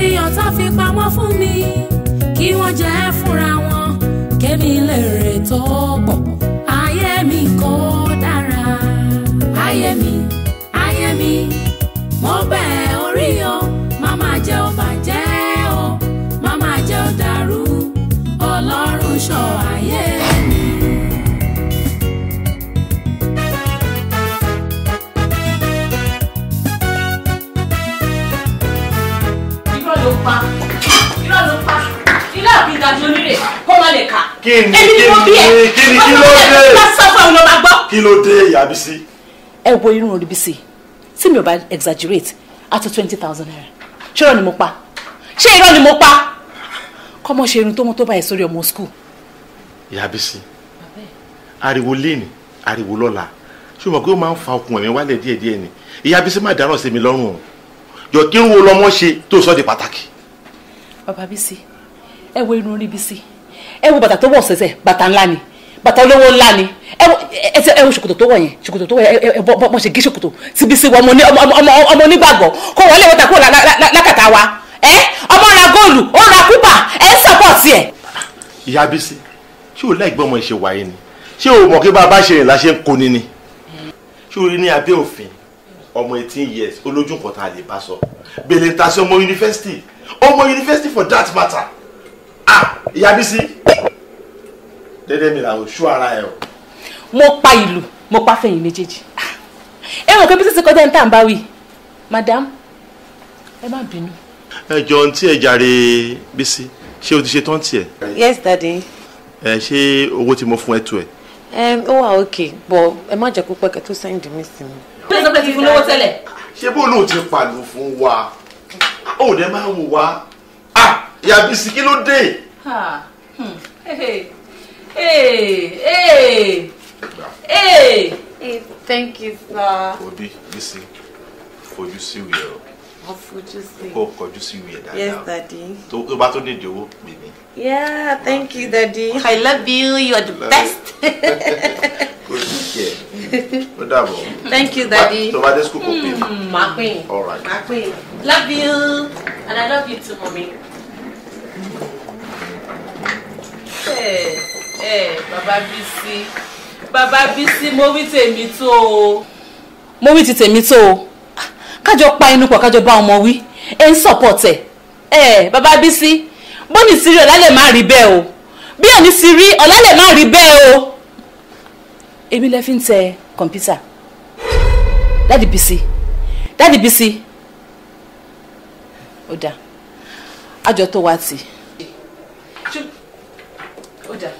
fi ọ̀tá fi pamọ́ fún mi kí wọ́n jẹ́ fúnra wọn kémi lè rè tó pọ̀ ayé mi kò dára ayé mi mo bẹ̀ orí o màmá jẹ́ ó bàjẹ́ o màmá jẹ́ ó dàrú Ọlọ́run ṣọ́ ayé mi. irọ́ ló pa ilé àbí ìdájọ́ onírè kó má lè kà. kí ló dé kí ló dé ìyá Bísí. ẹ wo irun orí Bísí tí mi ò bá exaggerate àti 20,000 naira ṣé irọ́ ni mo pa kọ́mọ ṣe irun tó mọ́ tó báyìí sórí ọmọ school. ìyá Bísí ariwo léènì ariwo lọ́la ṣé o mọ̀ pé ó máa ń fa okùn ẹ̀mí wálẹ̀ díẹ̀díẹ̀ ni ìyá Bísí má dáràn sí mi lọ́rùn o jọ kí n wo lọmọ ṣe tó sọ di pàtàkì. bàbá Bísí ẹ wo irun orí Bísí ẹ wo bàtà tó wọ̀ sẹ́sẹ̀ bàtà ńlá ni bàtà olówó ńlá ni ẹ wo ṣòkòtò tó wọ̀ yẹn ẹ bọ́ ṣe gé ṣòkòtò tí Bísí wọ ọmọ onígbàgbọ́ kó wọlé wọ́tà kúrò lákàtà wa ọmọ ra góòlù ó ra kúpà ẹ ń sọpọ́ọ̀tì ẹ̀. ìyá Bísí ṣé o láì gbọ́ ọmọ ìṣe wáyé ni ṣé o mọ̀ kí bá a bá ṣe rìn láṣẹ ń koni ni ṣé o rí ní abẹ́ òfin ọmọ 18 years olójú nǹkan tá a lè bá sọ bèlè ta sí ọmọ yunifásitì for that matter ìyá Bísí dédé mi làwọn ṣú ara ẹ o. mo pa ìlú mo pa fẹ̀yìn méjèèjì ẹ mọ̀ pé Bísí ti kọjá ní tá à ń bá wí madam ẹ má bínú. ẹ jọ ohun tí ẹ jàre Bísí ṣé o ti ṣe tán tiẹ̀. yes daddy. ẹ ṣé owó tí mo fún ẹ tó ẹ. ó wà okay but ẹ má jẹ́ kó pẹ́ kẹ́ tó send mi sí mi. bí ẹ sọ pé ti fún lówó tẹ́lẹ̀. ṣé bó lóun ti pàlù fún wa ó dẹ máa wò wá ìyá Bísí kí ló dé. Thank you, sir. Obi, Bísí, fojú sí ìwé o. I'll fojú sí. Kó kọjú sí ìwé dáadáa. Yes, daddy. Tó bá tó ní ìdíwó pè mí. Yeah, thank you, daddy. I love you. You are the best. Kò sí kí ẹ. Ó dàbọ̀. Thank you, daddy. Tó bá dé school kò pè mí. My queen. All right. My queen. Love you. And I love you too, mommy. Bàbá Bísí mo wí tèmi tó o. mo wí ti tèmi tó o kájọ pa inú pọ̀ kájọ bá ọmọ wí ẹ ń support ẹ bàbá Bísí bóni sí rí ọ̀la lè má rí bẹ́ẹ̀ o bí òní sí rí ọ̀la lè má rí bẹ́ẹ̀ o. èmi lẹ fi ń tẹ kọ̀ǹpútà Daddy Bísí ó dáa àjọ tó wá tì ó dáa.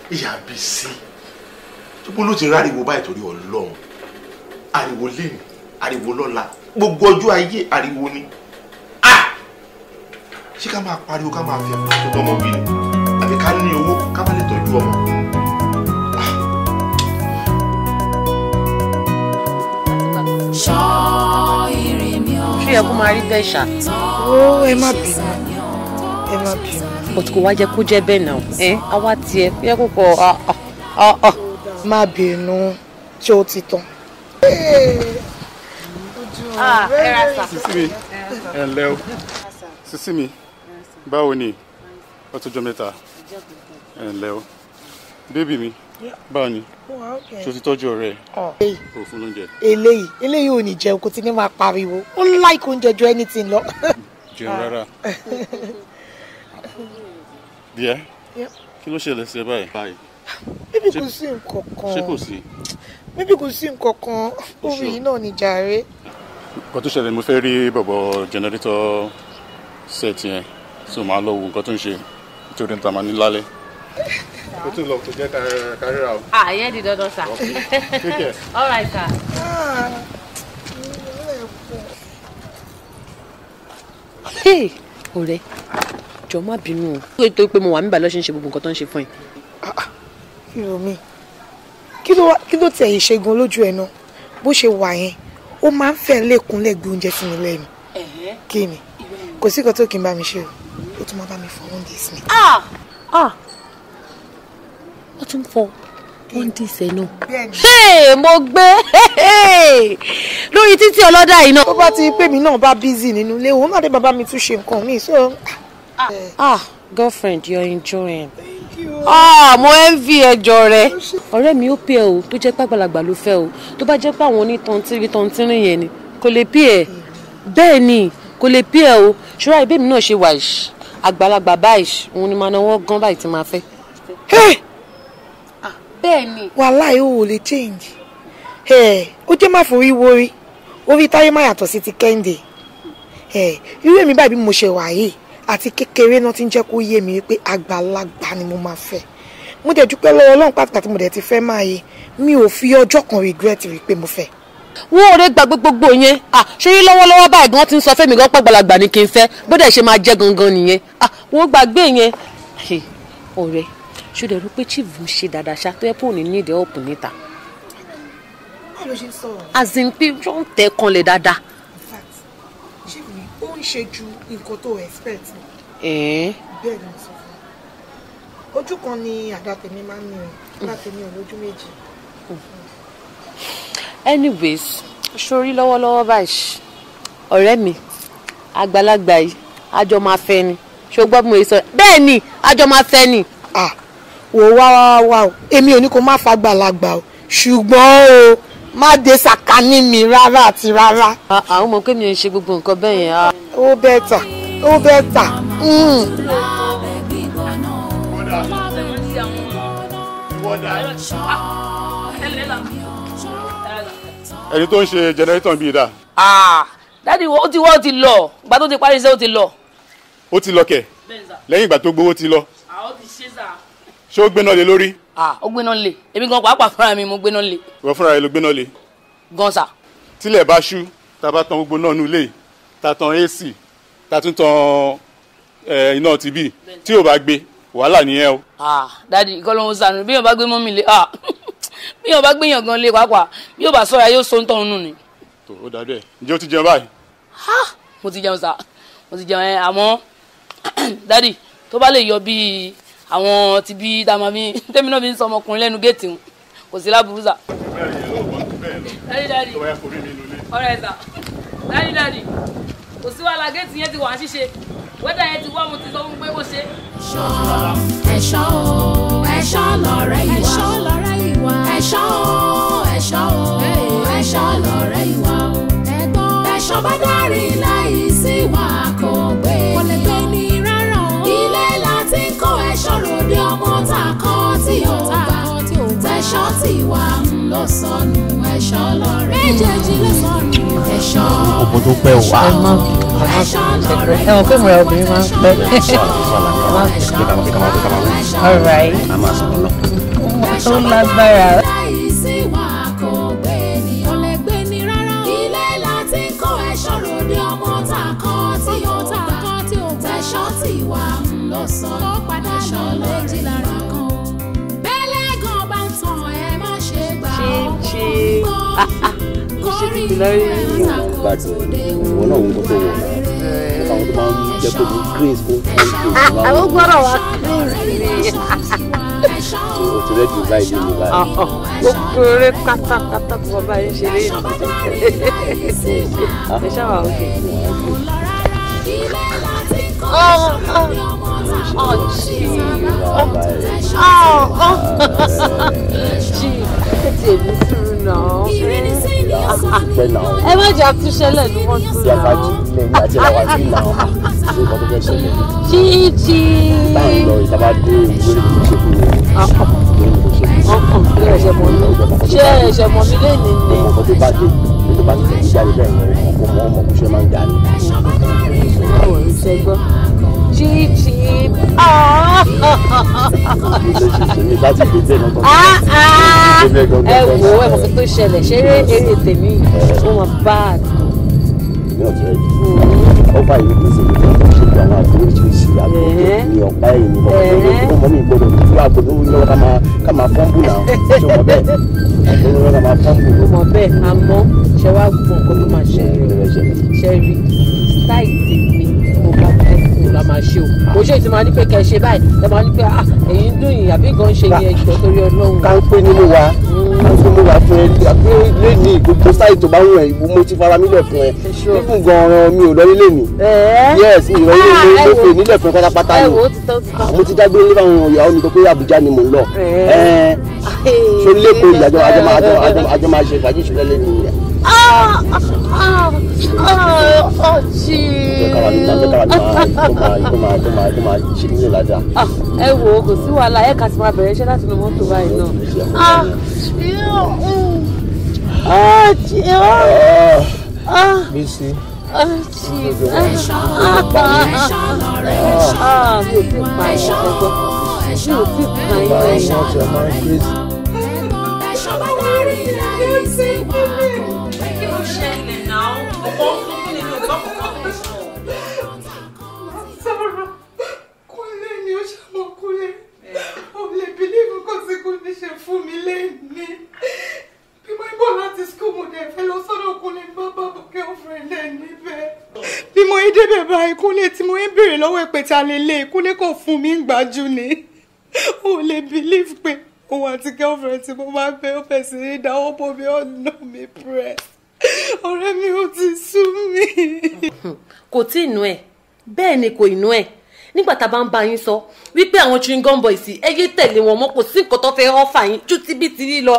ìyá Bísí tó ló ti ráriwo báyìí torí Ọlọ́run ariwo lẹ́nu ariwo lọ́la gbogbo ọjọ́ ayé ariwo ni ṣé ká máa pariwo ká máa fi ẹ̀kọ́ tó ọmọ bí ni àbí ká ní owó ká má lè tọ́jú ọmọ. ṣé ẹ kó máa rí bẹ́ẹ̀ ṣá. ó ẹ má bínú. but kò wá jẹ́ kó jẹ́ bẹ́ẹ̀ náà àwa tiẹ̀ yẹ kó kọ má bínú tí ó ti tán. Sísí mi ẹ ǹlẹ́ o sísí mi báwo ni ọtọjọ́ mẹ́ta ẹ ǹlẹ́ o bébì mi báwo ni ṣé o ti tọ́jú ọ̀rẹ́ ẹ o fún lóúnjẹ. eléyìí ò ní jẹun kó ti ní máa pariwo ó like oúnjẹ ju anything lọ. jẹun rárá díẹ̀ kí ló ṣẹlẹ̀ sí ẹ báyìí. bíbí kò sí nǹkan kan ṣé kò sí. bíbí kò sí nǹkan kan orí yìí náà ní jàre. nǹkan tó ṣẹlẹ̀ mo fẹ́ rí bọ̀bọ̀ jẹnẹrétọ̀ set yẹn so máa lọ wo nǹkan tó ń ṣe nítorí níta máa ní lálẹ́. kò tún lọ kò jẹ́ káríra o. ìyẹn di dandan sà. all right sir. ọ̀rẹ́ jọ̀ọ́ má bínú o. ó tó pé mo wà níbà lọ́sẹ̀ ń ṣe gbogbo nǹkan tó ń ṣe fún ẹ. Yomi kí ló tẹ̀ yìí ṣẹ́gun lójú ẹ̀ náà bó ṣe wà yẹn ó máa ń fẹ́ lẹ́kùnlẹ̀ gbé oúnjẹ sí mi lẹ́nu kí ni kò sí nǹkan tó kì í bá mi ṣe o ó tún máa bá mi fọ oúnjẹ sí mi. ó tún fọ ó ń dìṣẹ́ náà. Mo gbé lórí títí ọlọ́dà yìí náà. Tó bá ti pè mí náà bá busy nínú ilé òun náà dé bàbá mi tún ṣe nǹkan mi so. Girlfriend, you're enjoying. Mo envy ẹjọ́ rẹ. Ọ̀rẹ́ mi ó pè ẹ́ o tó jẹ́ pàgbàlagbà ló fẹ́ o tó bá jẹ́ pé àwọn onítọ̀ntìrìn yẹn ni kò lè pè ẹ́. Bẹ́ẹ̀ ni kò lè pè ẹ́ o ṣọ́ra ìbémi náà ṣe wà ìṣ àgbàlagbà báyìí òun ni máa náwó gan báyìí tí máa fẹ́. Bẹ́ẹ̀ ni. Wàláhì ó lè change. Ó jẹ́ má forí wórí orí táyé má yàtọ̀ sí ti Kẹ́hìndé. Irú èmi báyìí bí mo ṣe wà yìí àti kékeré náà ti ń jẹ́ kó yé mi wípé àgbàlagbà ni mo máa fẹ́. Mo dẹ̀ dúpẹ́ lọ́wọ́ Ọlọ́run pàtàkì mo dẹ̀ ti fẹ́ máa yé mi ò fi ọjọ́ kan regret rí pé mo fẹ́. Wọ́n ò lè gbàgbé gbogbo yẹn ṣé rí lọ́wọ́lọ́wọ́ báyìí gan ti ń sọ fẹ́mi gan pàgbàlagbà ni kí n fẹ́ bó dẹ̀ ṣe máa jẹ́ gangan nìyẹn. Wọ́n gbàgbé yẹn. Ọ̀rẹ́ ṣùgbọ́n rò pé chief ń ṣe dáadáa ṣá tó yẹ pé òní ní ìdẹ́ ọ̀pù níta. Báwo ló ṣe ń sọ̀rọ̀? Azin pé wọ́n tẹ̀ kanlẹ̀ dáadáa. In fact chief mi ó ń ṣe ju nǹkan tó expect. Bẹ́ẹ̀ ni mo sọ fún ọ. Ojú kan ni àdá tèmi máa ń ní o àdá tèmi ò lójú méjì. Anyways sórí lọ́wọ́lọ́wọ́ báyìí ọ̀rẹ́ mi àgbàlagbà yìí àjọ máa fẹ́ ni ṣùgbọ́n mo sọ bẹ́ẹ̀ ni àjọ máa fẹ́ ni. Wò wá o èmi ò ní kó má fàgbàlagbà o ṣùgbọ́n o má dé sàkání mi rárá àti rárá. Àwọn ọmọ pé mi ò ń ṣe gbogbo nǹkan bẹ́ẹ̀ yẹn. Ó bẹ́ẹ̀ tà. Ẹni tó ń ṣe jẹnẹrétọ̀ bíi dà. Dádì ó ti wọ́ ti lọ ìgbà tó ti parí iṣẹ́ ó ti lọ. Ó ti lọ kẹ̀ lẹ́yìn ìgbà tó gbowó ti lọ. Ó ti ṣe sà. Ṣé ó gbéná lé lórí? Ó gbéná lé èmi gan pàápàá fúnra mi mo gbéná lé. Ìwọ fúnra rẹ ló gbéná lé. Gan sà. Tílẹ̀ bá ṣú tá a bá tan gbogbo náà nú ilé tá a tan AC tá a tún tan iná tv tí ò bá gbé wàhálà nìyẹn o. Dádì ìkọlọ́hún sànù bí yóò bá gbé mọ́mì lé bí yóò bá gbé yàn gan lé pàápàá bí yóò bá sọ̀rọ̀ yóò so ń tọ̀hún nù ni. Tó o dàdú ẹ̀ ǹjẹ́ o ti jẹun báyìí? Mo ti jẹun sà mo ti jẹun àmọ́ dádì tó bá lè yọ bíi àwọn ti bí tá a máa fi tẹ́mi náà fi ń sọ ọmọkùnrin lẹ́nu géètì wọn kò sí láburú sà. Dádì ọ̀rẹ́ sà dádì kò sí wàhálà géètì yẹn ti wà á ṣíṣe wẹ́dà yẹn ti wá mo ti sọ fún pé kó ṣe. ẹ̀ṣọ́ lọ̀rẹ́ ìwà ẹ̀ṣọ́ lọ̀rẹ́ ìwà ẹ̀ṣọ́ bá dárí láì sí wà kò gbé ní rárá ilé láti kó ẹ̀ṣọ́ ròde ọmọ tàkọ́ tí ó gbà tẹ̀ṣọ́ tí wà ń lọ sọnù ẹ̀ṣọ́ lọ̀rẹ́ méjèèjì ló sọnù ẹ̀ṣọ́ ọmọ tó pẹ́ wà. Ẹ̀wọ̀n pé mo rẹ̀ obìnrin máa ń pẹ́. All right. Ó lágbára. Gbádùn ìwọ náà ń gbọ́dọ̀ wọ̀ àwọn tó máa ń jẹ́ kó ní grace kó àwọn gbọ́dọ̀ wá grace ni. o ti rẹ́dì báyìí ní báyìí. gbogbo eré pátápátá tó bàbá yẹn ṣe lé ìlú. ẹ ṣáà wà òkè. Ẹ má jẹ́ àtúnṣẹlẹ̀ ní wọ́n tún náà. Chíchí. Táwọn lọ ìtàbá dé ìwé rẹ̀ tó ṣe fún mi. Ṣé ẹ̀ṣẹ̀ mọ̀ mi lé ní ní? Ọkọ̀ tó bá dé tó bá ti jáde bẹ́ẹ̀ yẹn ọkọ̀ mọ́ ọmọ kò ṣe máa ń ga ni. Ọ̀rọ̀ ìṣẹ́gbọ́. Chíchí. Ẹ wo ẹ mọ̀ tó ṣẹlẹ̀ ṣeré eré tèmi ó mọ̀ bad. Ọba yìí kì í ṣe ìgbà tó ṣe àwọn àbúrò oríṣiríṣi àbúrò ní ọ̀pá ẹ̀yìn ní ọmọ mi gbọdọ̀ ní ìlú àbúrò lọ́wọ́ ká máa fọ́nbù náà ṣé ọmọ bẹ́ẹ̀ àbúrò lọ́wọ́ ká máa fọ́nbù. Ọmọ bẹ́ẹ̀ àmọ́ ṣe wá gbọ́ nǹkan tó máa ṣẹlẹ̀ ṣe rí táì tèmi mo bá fẹ́ fún la máa ṣe o kò ṣe ìtì máa ní pé kẹ́ ẹ ṣe báyìí ẹ máa ní pé ẹ̀yin dùn yìí àbí nǹkan ṣe yẹn ìjọ torí Ọlọ́run. ká ń pè nínú wa ká ń pè nínú wa fún ẹ pé lẹ́ni gbogbo sáì tó bá wù ẹ mo ti fara mílẹ̀ fún ẹ nígbà gan-an mi ò lọ nílé mi yes mi ò lọ nílé ló pè nílẹ̀ fún ẹ pátápátá ni mo ti dágbére nípa àwọn ìyàwó mi tó pé Àbújá ni mò ń lọ ṣé lẹ́kọ̀ọ́ ìyàjọ àjọ máa ṣe fàájì ìṣúlẹ̀ lẹ́nu yẹn. ẹ wo kò sí wàhálà ẹ kà sí máa bẹ̀rẹ̀ iṣẹ́ láti inú mọ́tò báyìí náà. Bísí. bí mo yí débẹ̀ báyìí Kúnlé tí mo yí béèrè lọ́wọ́ ẹ̀ pé ta lè lé Kúnlé kò fún mi gbájú ni ó lè believe pé òun àti girlfriend tí mo máa ń fẹ́ ó fẹ́ sí ní ìdáwọ́ bò mí ọ̀nà mi press ọ̀rẹ́ mi ò ti sú mi. kò tí ì nú ẹ bẹ́ẹ̀ ni kò ì nú ẹ nígbà tá a bá ń bá yín sọ wípé àwọn chewing gum boys ẹ yé tẹ̀lé wọn mọ́ kò sí nǹkan tó fẹ́ ọ́fà yín ju ti bí ti rí lọ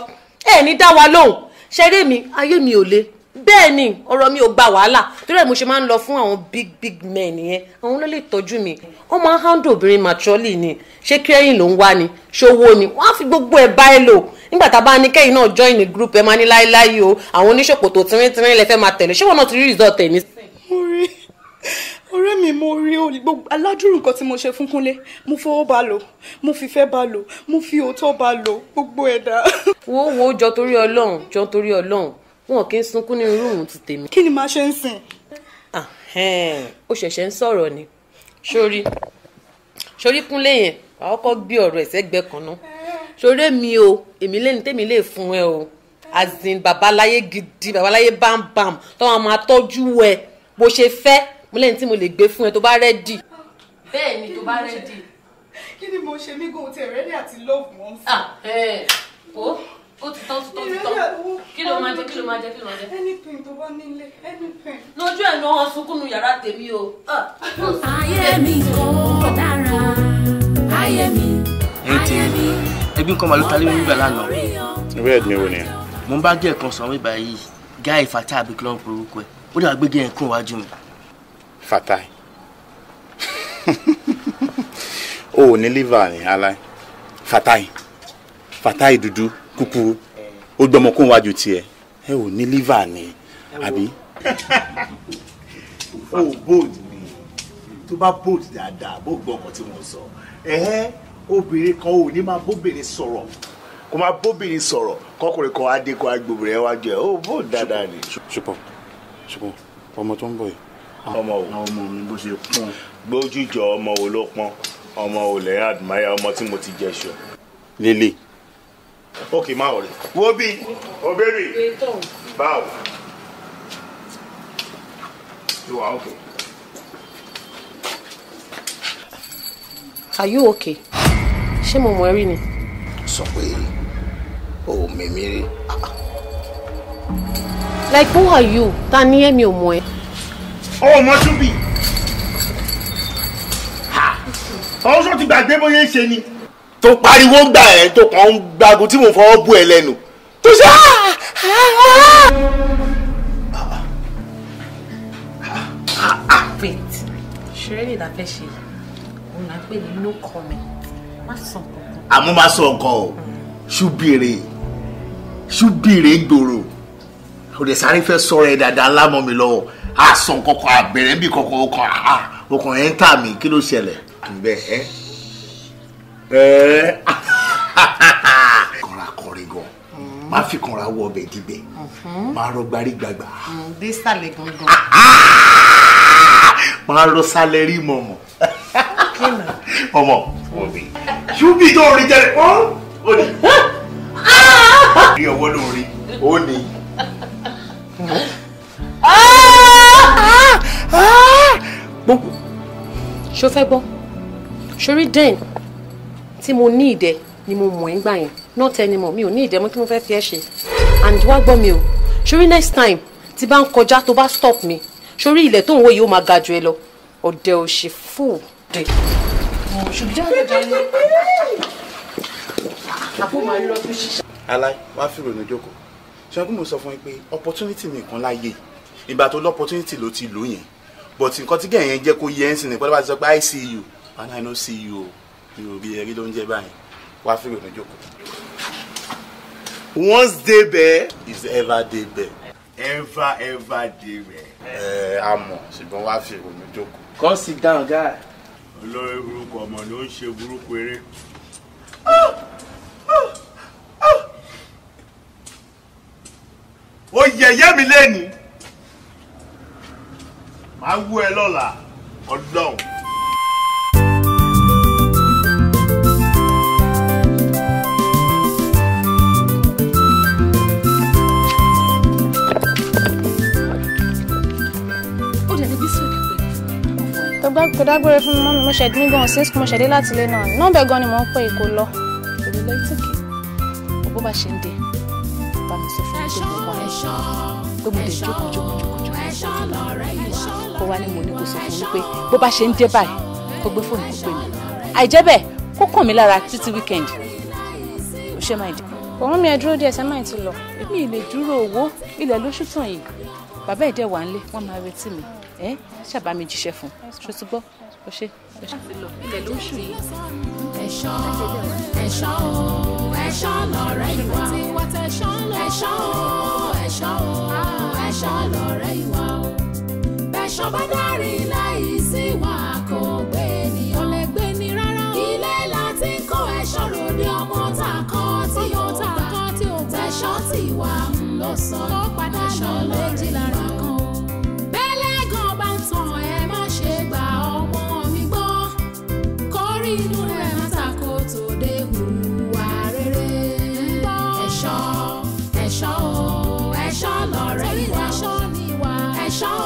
ẹ ní dá wa lóhùn ṣeré mi ayé mi ò le bẹ́ẹ̀ ni ọ̀rọ̀ mi ò gba wàhálà torí ẹ̀ mo ṣe máa ń lọ fún àwọn big men yẹn àwọn ló lè tọ́jú mi wọ́n máa ń handle obìnrin maturely ni ṣé kẹ́yìn ló ń wá ni ṣòwò ni wọ́n á fi gbogbo ẹ̀ bá ẹ lò nígbà tá a bá ní kẹ́yìn náà join the group ẹ máa ní láéláé o àwọn oníṣòkòtò tínrín lẹ fẹ́ máa tẹ̀lé ṣé wọn náà ti rí result ẹ̀ ní. ọ̀rẹ́ mi mo rí aládùúrù nǹkan tí mo ṣe fún Kúnlé mo fọwọ́ bá lò mo fi fẹ́ bá lò mo fi òótọ́ bá lò gbogbo ẹ̀dá. wo jọ torí Ọlọ́run wọn kì í sunkún nínú rúùmù ti tèmi. kí ni màá ṣe ń sìn. ó ṣẹ̀ṣẹ̀ ń sọ̀rọ̀ ni sórí Kúnlé yẹn àkọ́kọ́ gbé ọ̀rọ̀ ẹ̀sẹ̀gbẹ́ kan náà sórí mi o èmi lẹ́ni tèmi lè fún ẹ o azin babaláyé gidi babaláyé bámbám tó wọn máa tọ́jú ẹ bó ṣe fẹ́ mo lẹ́ni tí mo lè gbé fún ẹ tó bá rẹ́dì. bẹ́ẹ̀ ni tó bá rẹ́dì. kí ni mo ṣe mí gan-an tí ẹ rẹ́dì àti lọ́ọ̀bù wọn sí. ó ti tán kí ló máa jẹ. anything tó bá nílé anything. lójú ẹ̀ náà wọ́n sunkún nu yàrá tèmi o. ayé mi kò dára ayé mi. ẹbí nǹkan màlúù tálẹ́ nígbà lánàá. ìwé ẹ̀dùn ìwé nìyẹn. mo ń bá gẹ̀ kan sọ̀rọ̀ ìbá yìí Guy Fatai àbí kílọ̀ ń porúkọ ẹ̀ ó dàgbà gbégi ẹ̀ kún iwájú mi. Fatai o ò ní liver ni aláì Fatai dúdú kúkúrú ó gbọmọ kún iwájú tiẹ̀ ẹ ò ní liver ni àbí. ó bold ni tó bá bold dáadáa bó gbọ́ ọkọ̀ tí mo sọ obìnrin kan ò ní máa bóbìnrin sọ̀rọ̀ kó máa bóbìnrin sọ̀rọ̀ kọkùnrin kan á dé kó á gbòbìnrin ẹ wájú ẹ ó bold dáadáa ni. ṣùpọ̀ ọmọ tó ń bọ̀ yìí. ọmọ wo ọmọ mi bó ṣe pọ́n. gbójújọ ọmọ wo ló pọ́n ọmọ wo lẹ́yìn admire ọmọ tí mo ti jẹ ṣọ. lélẹ̀. ok má wọlé wo bí o bébì báwo you are okay. Are you okay? ṣé mo mọ̀ ẹ́ rí ni. sọ pé o mímí rí. like who are you? ta ni ẹ́ mi ò mọ̀ ẹ́. ọmọ tún bì ọ̀hún sọ ti gbàgbé bóyá ń ṣe ni tó pariwo gbà ẹ́ tó kàn ń gbàgùn tí mo fọwọ́ bú ẹ lẹ́nu tó ṣe. wait ṣeré lè dáfẹ́ ṣe òun là ń pè ní no comment má sọ kankan. àmọ́ máa sọ nǹkan o ṣùbìrì gbòòrò kò dé sáré fẹ́ sọ̀rọ̀ ẹ̀ dáadáa lámọ́ mi lọ́wọ́ àsàn kankan àbẹ̀rẹ̀ bí kankan ọkàn ẹ̀ ń tà mí kí ló ṣẹlẹ̀. bẹ́ẹ̀ kọ́ra kọrin gan má fi kanra wọ ọbẹ̀ dìbẹ̀ má rọ gbárí gbàgbà. dé sàlẹ̀ gangan. má rọ sálẹ̀ rí mọ̀mọ́. ọmọ òbí ṣùbí tó rí jẹ́rẹ̀ ó ní rí ọwọ́ ló rí ó ní. ṣó fẹ́ gbọ́ ṣorí den tí mo ní ìdẹ ni mo mọ̀ ẹ́ gbà yẹn not anymore mi ò ní ìdẹ mọ́ kí mo fẹ́ fi ẹ́ ṣe and wá gbọ́ mi o ṣorí next time tí bá ń kọjá tó bá stop mi ṣorí ilẹ̀ tó ń wò yìí ó máa ga jù ẹ lọ ọ̀dẹ̀ ò ṣe fún òde. aláì wá fìrò ní jókòó ṣé kí mo sọ fún yín pé opportunity mi kan láyé ìgbà tó l'opportunity ló ti lò yẹn but nǹkan tí gẹ̀yìn yẹn jẹ́ kó yẹ ẹ́ sìn ní pẹ́lú bá ti sọ pé I see you and I no see you o mi ò bí ẹrí ló ń jẹ́ báyìí wá fìrò ní jókòó. once dey there is ever dey there. ever dey there. àmọ́ ṣùgbọ́n wá fìrò ní jókòó. come sit down guy. olórí burúkú ọmọ ló ń ṣe burúkú eré. ó yẹ̀yẹ́ mi lẹ́ni máa wú ẹ lọ́la ọlọ́run. kò dágbére fún mi mọ́ mi mo ṣẹ̀dí nígbà since mo ṣẹ̀dí láti ilé náà nọ́ọ̀bẹ̀ gan ni mò ń pè kó lọ. èmi lọ ìtòkè bó bá ṣe ń dé bá mi sọ fún mi pé mo wà pé mo lè jókòó kó wá ní mo ní kó sọ fún mi pé bó bá ṣe ń dé báyìí kó gbé fóònù kó pè mí àìjẹ́ bẹ́ẹ̀ kó kàn mí lára títí weekend ó ṣe máa dé. òun mi ẹ dúró díẹ̀ sẹ́máì ti lọ. èmi ì lè dúró owó ilẹ̀ lóṣù tàn yìí bàbá ìdẹ̀ wà ń lé wọ́n máa retí mi ṣàbá mi jíṣẹ́ fún ṣó ti gbọ́ ó ṣe ilẹ̀ lóṣù yìí. ẹ̀ṣọ́ lọ̀rẹ́ ìwà ẹ̀ṣọ́ lọ̀rẹ́ ìwà o bẹ́ṣọ́ bá dárí láì sí ìwà kò gbé ènìyàn lè gbé ní rárá o ilé láti ń kọ́ ẹ̀ṣọ́ ròde ọmọ tá a kọ́ tí ó gbà tẹ̀ṣọ́ tí wà ń lọ sọ padà ṣọ́ lójì lára kan o bẹ́lẹ̀ gan bá ń tàn ẹ má ṣe gba ọmọ mi gbọ́ kórí inú rẹ̀ má tako tòde hùwà rere ẹ̀ṣọ́ lọ̀rẹ́ ìwà ẹ̀ṣọ́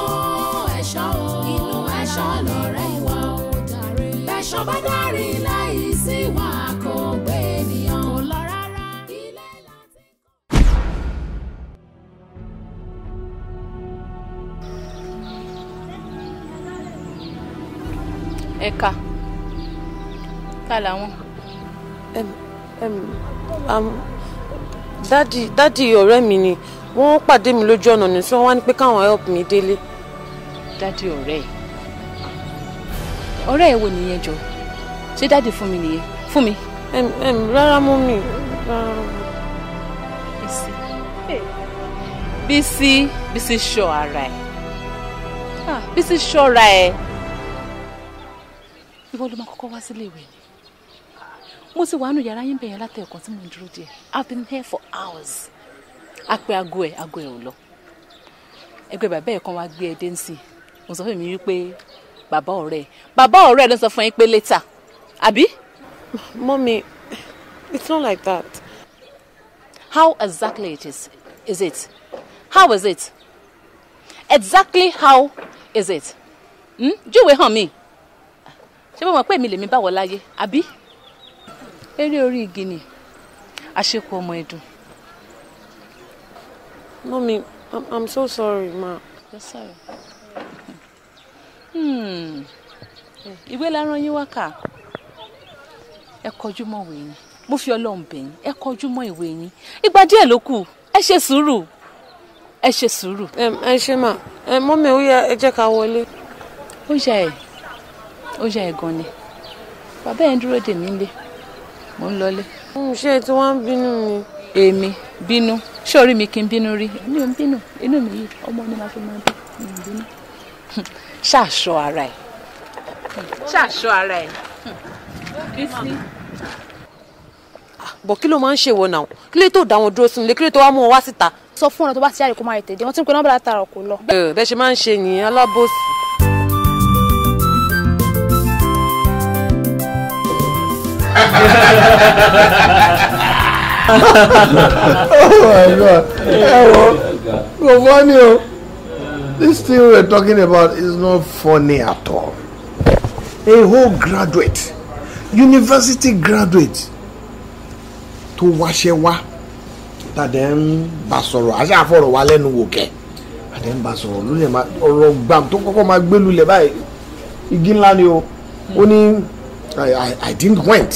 inú ẹ̀ṣọ́ lọ̀rẹ́ ìwà ó jàre bẹ́ṣọ́ bá dárí láì sí ìwà kò gbé ènìyàn kò lọ rárá ilé láti kọ́. ẹ̀ka ká làwọn. dádì ọ̀rẹ́ mi ni wọ́n pàdé mi lójú ọ̀nà ní tí wọ́n wá ní pé káwọn help mi délé. dádì ọ̀rẹ́ ẹ̀ wo nìyẹn jọ ṣé dádì fún mi nìyẹn fún mi. rárá mú mi. Bísí ṣọ́ ara ẹ̀ Bísí ṣọ́ra ẹ̀ ìwọ ló máa kọ́kọ́ wá sílé ìwé ni mo ti wà nù yàrá yín bẹ̀yẹn látẹ̀ẹ̀kan tí mo ń dúró díẹ̀ I've been here for hours a pe aago ẹ̀ ò lọ ẹgbẹ́ bàbá ẹ̀ kan wá gbé ẹ dé nsìn mo sọ fún mi wípé bàbá ọ̀rẹ́ ló sọ fún yín pé later àbí. Mommy, it's not like that. How exactly is it? How is it? Exactly how is it? Júwe hàn mí ṣé mo mọ̀ pé mi lèmi báwọ̀ láyé àbí eré orí igi ni àṣekù ọmọ ẹ̀dùn. Mommy, I'm so sorry, ma. You're sorry. Ìwé la rán yín wá kà ẹ kọjú mọ́ ìwé yín mo fi Ọlọ́run bẹ̀ yín ẹ kọjú mọ́ ìwé yín ìgbà díẹ̀ ló kù ẹ ṣe sùúrù. Ẹ ṣe mà mọ́mí ó yá ẹ jẹ́ ká wọlé. Ó yá ẹ gan ni bàbá ẹ̀ ń dúró dè mí lé mò ń lọlé. ṣé ẹ tí wọ́n ń bínú ni. èmi bínú ṣé orí mi kì í bínú rí mi ò ń bínú inú mi yìí ọmọ ni màá fi máa bí mi ò ń bínú. ṣàṣọ ara ẹ̀. Bísí. bọ̀ kí ló máa ń ṣèwọ náà kí ló tó dá wọn dúró sínú ilé kí ló tó wá mú wọn wá síta. sọ fún ọ̀nà tó bá ti jáde kó máa tètè wọ́n ti ń pe nọ́mbà látara kò lọ. bẹ́ẹ̀ ṣe máa ń ṣe yìnyín alábòsí. Oh my God! Go funny o. This thing we're talking about is not funny at all. a whole graduate university graduate tó wáṣẹ́ wá tàdé ń bá sọ̀rọ̀ àṣà àfọ̀rọ̀ wá lẹ́nu wò kẹ́ tàdé ń bá sọ̀rọ̀ lólè máa ọ̀rọ̀ gbàm tó kọ́kọ́ máa gbé lulẹ̀ báyìí igi ńlá ni o ó ní I didn't went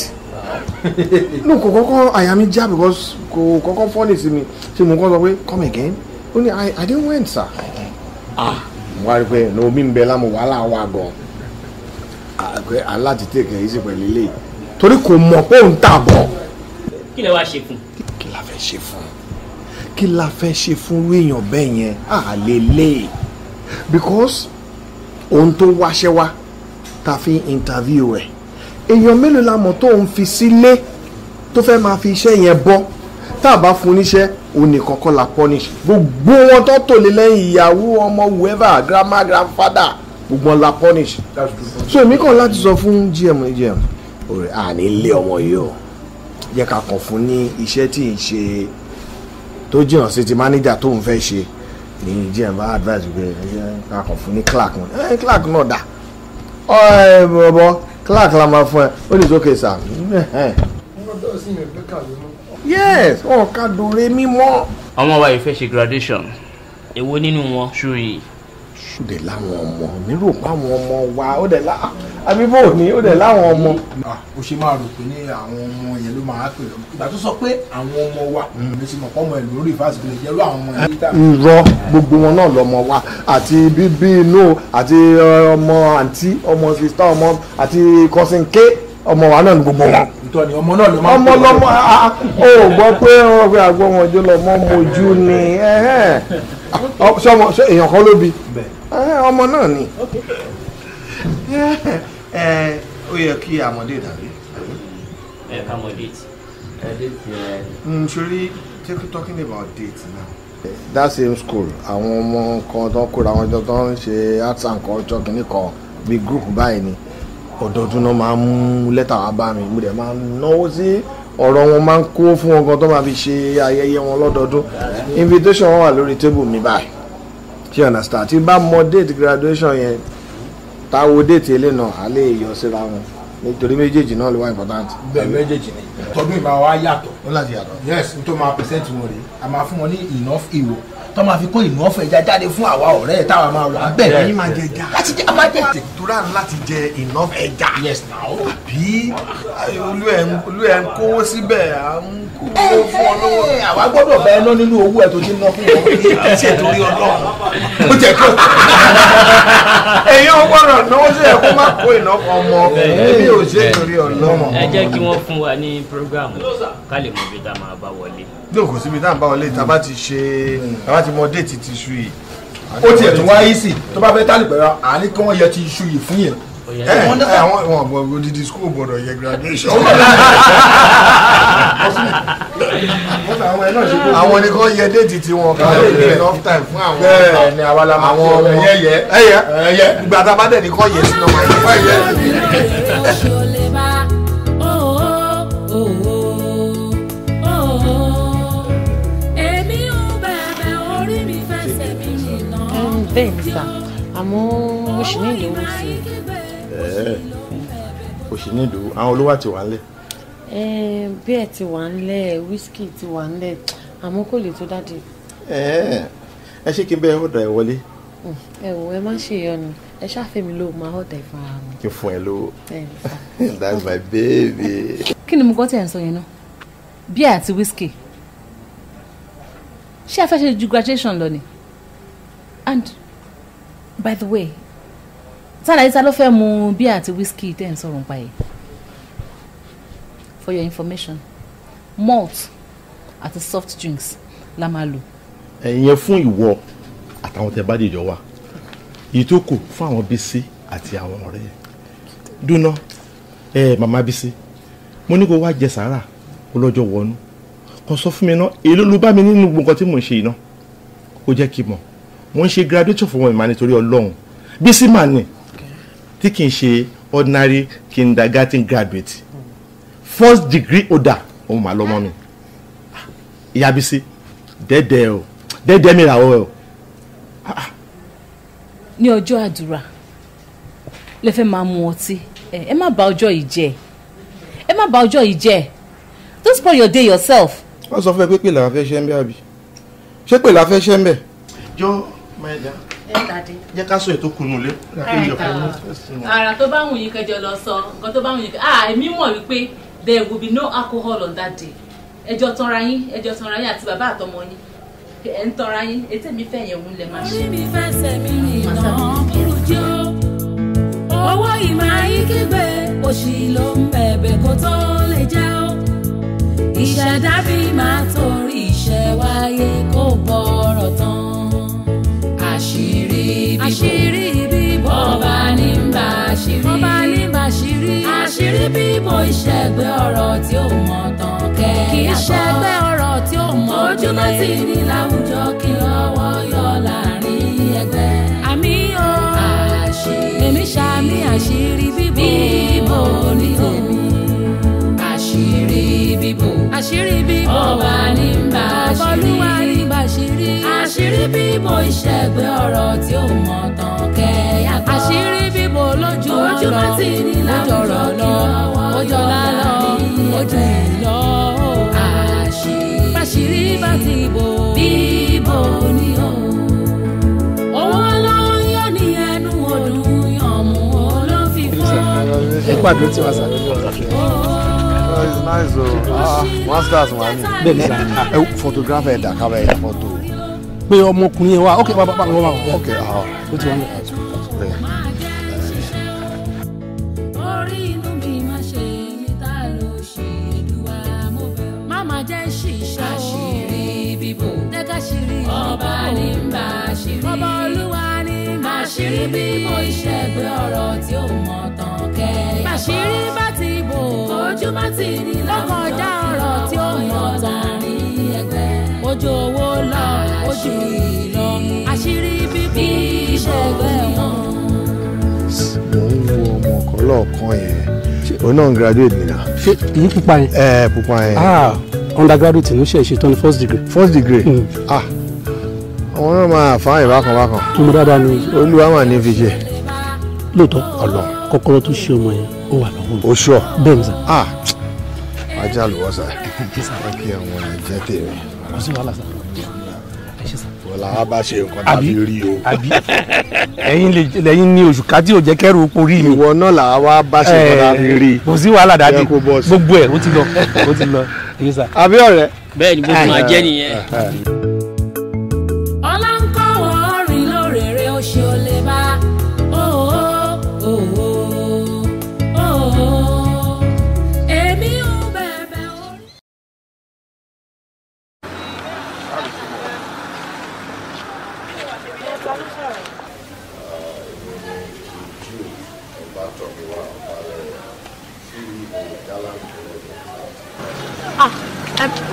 no kò kọ́kọ́ àyà mi já because kò kọ́kọ́ fọ́ọ̀nì sí mi ṣé mo kọ́ sọ pé come again ó ní I didn't went sir mo wá rí pé ní omi ń bẹ lámò wàhálà wà gan aláti tèkè yìí sì pẹ̀lú ilé torí kò mọ̀ pé òun tà bọ̀. kí lẹ wá ṣe fún. kí la fẹ́ ṣe fún kí la fẹ́ ṣe fún èèyàn bẹ́ẹ̀ yẹn àlélẹ́ because ohun tó wáṣẹ́ wá ta fi interview ẹ̀ èèyàn mélòó la mọ̀ tó ń fi sílé tó fẹ́ máa fi iṣẹ́ yẹn bọ́ tá a bá fún níṣẹ́ òun nìkan kọ́ la punish gbogbo wọn tó tò lé lẹ́yìn ìyàwó ọmọ whoever grandma grandfather gbogbo wọn la punish so èmi kàn láti sọ fún gm ọ̀rẹ́ àní ilé ọmọ yìí o jẹ́ ká kàn fún ní iṣẹ́ tí ì ṣe tó jìnnà sí ti manager tó ń fẹ́ ṣe ní gm bá advice pé ká kàn fún ní clerk clerk náà dà bọ̀bọ̀ clerk la máa fún ẹ ó lè sókè sà. yes ọ̀ka dòre mímọ́. ọmọ wa yìí fẹ́ ṣe graduation èwo nínú wọn ṣùrì. ṣùdẹ̀ láwọn ọmọ mi rò pé àwọn ọmọ wa ó dẹ̀ lá àbíbò ní ó dẹ̀ láwọn ọmọ. ó ṣe máa rò pé ní àwọn ọmọ yẹn ló máa pè lọ ìgbà tó sọ pé àwọn ọmọ wa mi ti mọ̀ pọ́nmọ ẹ̀ lórí ìfásitì lè jẹ́ ló àwọn ọmọ yẹn. irọ́ gbogbo wọn náà lọmọ wa àti bíbí inú àti ọmọ àǹtí ọmọ sista ọmọ àti cousin K ọmọ wa náà ní gbogbo wọn. ìtọ́ni ọmọ náà ló máa ọmọ lọmọ ó gbọ́ pé wọ́n fi àgbọ̀ wọn jó lọ́mọ mojú ni ṣé èèyàn kan ló bí ọmọ náà ni ó yẹ kí àmọ̀dé tàbí. àmọ̀ date. Surely talking about dates now. That same school àwọn ọmọ kan tó kóra wọn jọ tó ń ṣe arts and culture kìíní kan bí group báyìí ni ọdọọdún náà máa ń mú lẹ́tà wá bá mi mo dẹ̀ máa ń náwó sí ọ̀rọ̀ wọn máa ń kó fún wọn kan tó máa fi ṣe ayẹyẹ wọn lọ́dọọdún invitation wọn wà lórí table mi báyìí ṣé understand tí bá mọ date graduation yẹn táwo date ilé náà á lè yọ síra wọn nítorí méjèèjì náà ló wá important. bẹ́ẹ̀ méjèèjì ni tọdún ìbá wa yàtọ̀. ó láti yàtọ̀. yes n tó máa present wọn rèé a máa fún wọn ní enough ìwò tó máa fi kó enough ẹja jáde fún àwa ọ̀rẹ́ ẹ̀ táwa máa wà bẹ́ẹ̀ ní máa jẹ ẹja láti jẹ máa jẹ. tura láti jẹ enough ẹja. yes now. àbí olú ẹ̀ ń kówó síbẹ̀ à ń kówó fún ọ lọ́wọ́. àwa gbọ́dọ̀ bẹ́ẹ̀ ná nínú owó ẹ̀ tó ti ná fún wọn. ṣe torí Ọlọ́run ó jẹ́ kí èyàn gbọ́dọ̀ náwó sí ẹ̀ kó má kó enough ọmọ èmi ò ṣe torí Ọlọ́run. ẹ jẹ́ kí wọ́n fún wa ní program ká lè mọ ibi tá a máa bá wọlé. ní òkú síbi tá à ń bá wọlé tá a bá ti ṣe tá a bá ti mọ déètì ti ṣu yìí. ó tiẹ̀ tún wáyé sí tó bá fẹ́ tálì pẹ̀lú àní kí wọ́n yẹ ti ṣu yìí fún yẹn. àwọn odidi school gbọ́dọ̀ yẹ graduation. àwọn ni kò yẹ déètì tí wọn kà lè ní enough time fún àwọn. bẹ́ẹ̀ ni àwa la máa fún ọmọ ẹyẹ ìgbà tá a bá dẹ̀ ní kò yẹ sínú ọmọ ẹyẹ. bẹ́ẹ̀ ni sà àmọ́ mo ṣì ní ìdòwò sí i. o ṣì ní ìdòwò àwọn olówó àti wà ńlẹ̀. bẹ́ẹ̀ ti wà ńlẹ̀ wíṣkì ti wà ńlẹ̀ àmọ́ kò lè tó dáàdì. ẹ ṣé kí n bẹ́ẹ̀ ọ̀dà ẹ̀ wọlé. ẹ wò ẹ má ṣe ìyọnu ẹ ṣàfẹ́mi ló máa ọ̀dà ìfara mi. kí n fún ẹ lówó. that's my baby. kí ni mo gbọ́ tí ẹ̀ ń sọ yẹn náà bíà àti wíṣkì ṣé ẹ fẹ́ ṣe ju graduation lọ ni and by the way tàlàyé ló fẹ́ mu bíà àti wíṣkì tẹ́ ẹ̀ ń sọ̀rọ̀ nípa yìí for your information malt àti soft drinks la máa lò. ẹ̀yin fún ìwọ àtàwọn tẹ bá dìjọ wà èyí tó kù fún àwọn Bísí àti àwọn ọ̀rẹ́ dúná màmá Bísí mo ní kó wá jẹ sàárà kó lọ́jọ́ wọnú kó sọ fún mi náà èló ló bá mi nínú gbogbo nǹkan tí mò ń ṣe yìí náà ó jẹ́ kí n mọ̀ mo ń ṣe graduation fún wọn ìmọ̀ nítorí Ọlọ́run Bísí mà ní tí kì í ṣe ordinary kindergarten graduate first degree holder òun mà lọ́mọ mi ìyá Bísí dẹ́dẹ́ o dẹ́dẹ́ mi rà ọ́ o. ní ọjọ́ àdúrà lè fẹ́ máa mu ọtí ẹ má bà ọjọ́ yìí jẹ́ ẹ má bà ọjọ́ yìí jẹ́ don't spoil your day yourself. wọ́n sọ fún ẹ pé pè làwọn fẹ́ ṣe ń bẹ́ àbí ṣé pè làwọn fẹ́ ṣe ń bẹ́. jọ maida jẹ́ ká sọ ètò kunu lé. ara tó bá wùn yín kẹjọ lọ sọ nǹkan tó bá wùn yín kẹjọ èmi mọ̀ wípé there will be no alcohol on that day ẹjọ́ tanra yín àti bàbá àtọmọ yín ẹ ń tanra yín etí mi fẹ́ yẹn òun lẹ máa ṣe. orí mi fẹsẹ̀ mi rìn náà burújí o owó ìmọ̀ ayé kígbe òṣì ló ń bẹ̀bẹ̀ kó tó lè jẹ́ o ìṣẹ̀dá bí máa torí ìṣẹ́ wáyé kó gbọ́rọ̀ tán àṣírí bíbò ọba ní bá àṣírí bíbò ìṣẹ́gbẹ́ ọ̀rọ̀ tí ó mọ̀ tán kẹ́ kì í ṣẹ́gbẹ́ ọ̀rọ̀ tí ó mọ̀ ojúmọ́ tí ní láwùjọ kí lọ́wọ́ yọ láàrin ẹgbẹ́ àmì o èmi ṣàmì àṣírí bíbò ní tèmi àṣírí bíbò ọba ní bá àṣírí bíbò ìṣẹ́gbẹ́ ọ̀rọ̀ tí ó mọ̀ tán kẹ́yà gbọ́ àṣírí bíbò lójúmọ́ tí ní láwùjọ kí lọ́wọ́ yọ láàrin ẹgbẹ́ àṣírí bá ti bíbò ní o owó ló ń yọ ní ẹnu ọdún yànmú olófìfọ́. ẹ pàdé tí wàá sàlẹ̀ it's nice o masters wà ní. bẹ́ẹ̀ni sá photographer ẹ̀dá kábà ẹ̀dá fọ́tò. pé ọmọkùnrin yẹn wá ok bàbá wà ok ó ti wà ní àtúntò. orí inú mi má ṣe mi tá ló ṣe èdùwà mo bẹ̀ ọ́. má má jẹ́ ṣìṣọ́ àṣírí bíbò dẹ́káṣírí ọba ní bá àṣírí ọba olúwa ní bá àṣírí bíbò ìṣẹ́gbẹ́ ọ̀rọ̀ tí ó mọ̀ tán kẹ́ àṣírí bá ti bò ojúmọ́ ti ní lọ́kọjá ọ̀rọ̀ tí ó mọ̀ tán ní ẹgbẹ́ ojú owó lọ ojú ìlọ àṣírí bíbí ìṣẹ́gbẹ́ wọn. mo ń wo ọmọ ọkọ lọ́ọ̀kan yẹn òun náà ń graduate mi náà. ṣé èyí pupa yẹn. pupa yẹn. undergraduate ló ṣe ṣetán ní first degree. àwọn náà máa fáwọn ìbákan. ọmọ dáadáa ni. olúwa mà ní fi ṣe. lóòótọ́ kọ́kọ́rọ́ tó ṣe ọmọ yẹn ó wà lọ́wọ́ mi. o ṣọ. bẹ́ẹ̀ ni sà. ajá lùwọ́ sà kí àwọn ẹ̀ jẹ́ tèmi. kò sí wàhálà sà. wọ́lá wa bá ṣe nǹkan tàbí rí o. àbí ẹ̀yin ní oṣù kájí ò jẹ́ kẹ́rù oko rí mi. ìwọ náà là wá bá ṣe nǹkan tàbí rí. kò sí wàhálà dáadé gbogbo ẹ̀ ó ti lọ àbí ọ̀rẹ́. bẹ́ẹ̀ ni gbogbo máa jẹ́ nìyẹn. ọlá ń kọ́ wọ́n rìn lórèrè oṣù olè bá èmi ò bẹ̀bẹ̀ orí.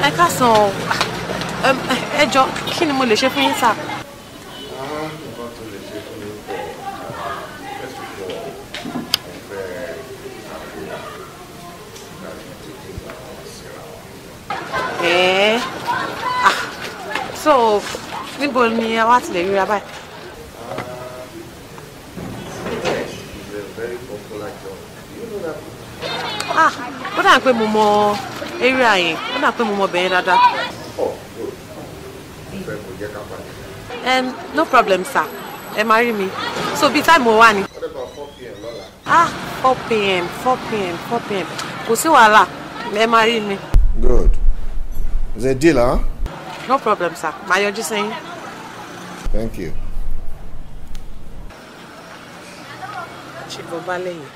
ẹ káàsán o ẹ jọ kí ni mo lè ṣe fún yín sà. so níbo ni a wá ti lè ríra báyìí. ó dà pé mo mọ area yẹn ó dà pé mo mọ bẹ̀yẹn dáadáa. No problem sir ẹ máa rí mi so bí táìmù wà ní. 4 p.m. kò sí wàhálà ẹ máa rí mi. Good. Is it a deal, huh? No problem sir máa yọjú sẹ́yìn. Thank you. ṣe bọ́ bá lẹ́yìn.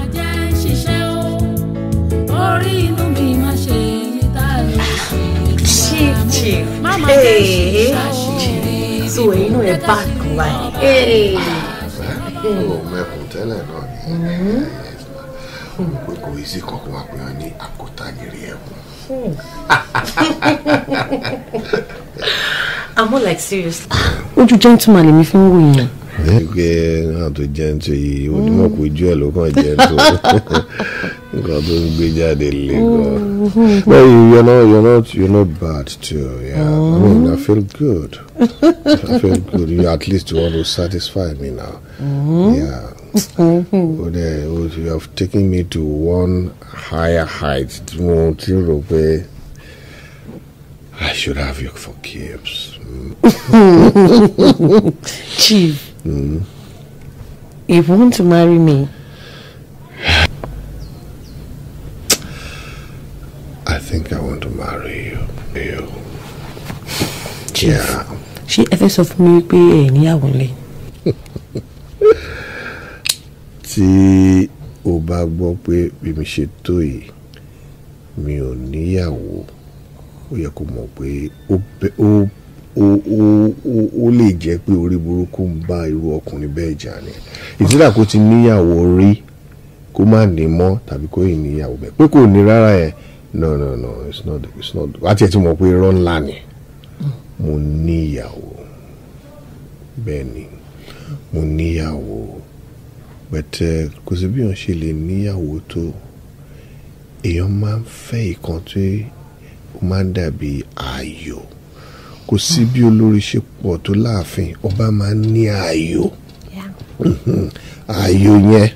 ajẹ́ ṣiṣẹ́ o orí inú mi má ṣe mi tá ló ṣe Chief. má má jẹ́ ṣiṣẹ́ o. So ẹ̀yin náà ẹ bá kan báyìí. mẹ́kùn tẹ́lẹ̀ náà ni pé kò í sí kankan wá pé wọ́n ní àkótá nírí ẹ̀kún. I'm more like seriously. Ojú gentleman lèmi fi ń wò yẹn. Pé náà tó gentle yìí onímọ̀ kò ju ẹ̀ ló kàn gentle nǹkan tó ń gbé jáde lé gan. But you're not bad too. Yeah. I mean, I feel good. You at least want to satisfy me now. Yeah. You have taken me to one higher height. I should have you for keeps. Chief, if you want to marry me, I think I want to marry you. Chief, yeah. She ever sọ fún mi pé ẹ níyàwó ńlé. Tí o bá gbọ́ pé bí mi ṣe tó yìí mi ò níyàwó, ó yẹ kó mọ̀ pé ó lè jẹ́ pé orí burúkú ń bá irú ọkùnrin bẹ́ẹ̀ jà ni. Ìtìlá kó ti níyàwó rí kó má ní mọ́ tàbí kó yìí níyàwó bẹ́ẹ̀ pé kò ní rárá yẹn. No, it's not. Àti ẹ̀ tí mo pé irọ́ ńlá ni. Mo níyàwó. Bẹ́ẹ̀ ni, mo níyàwó. But kò sí bí wọ́n ṣe lè níyàwó tó. Èèyàn máa ń fẹ́ ìkan tó ó máa ń dàbí ayò. Kò sí bí olórí ṣe pọ̀ tó láàfin, ọba máa ń ní ayò. Ayò yẹn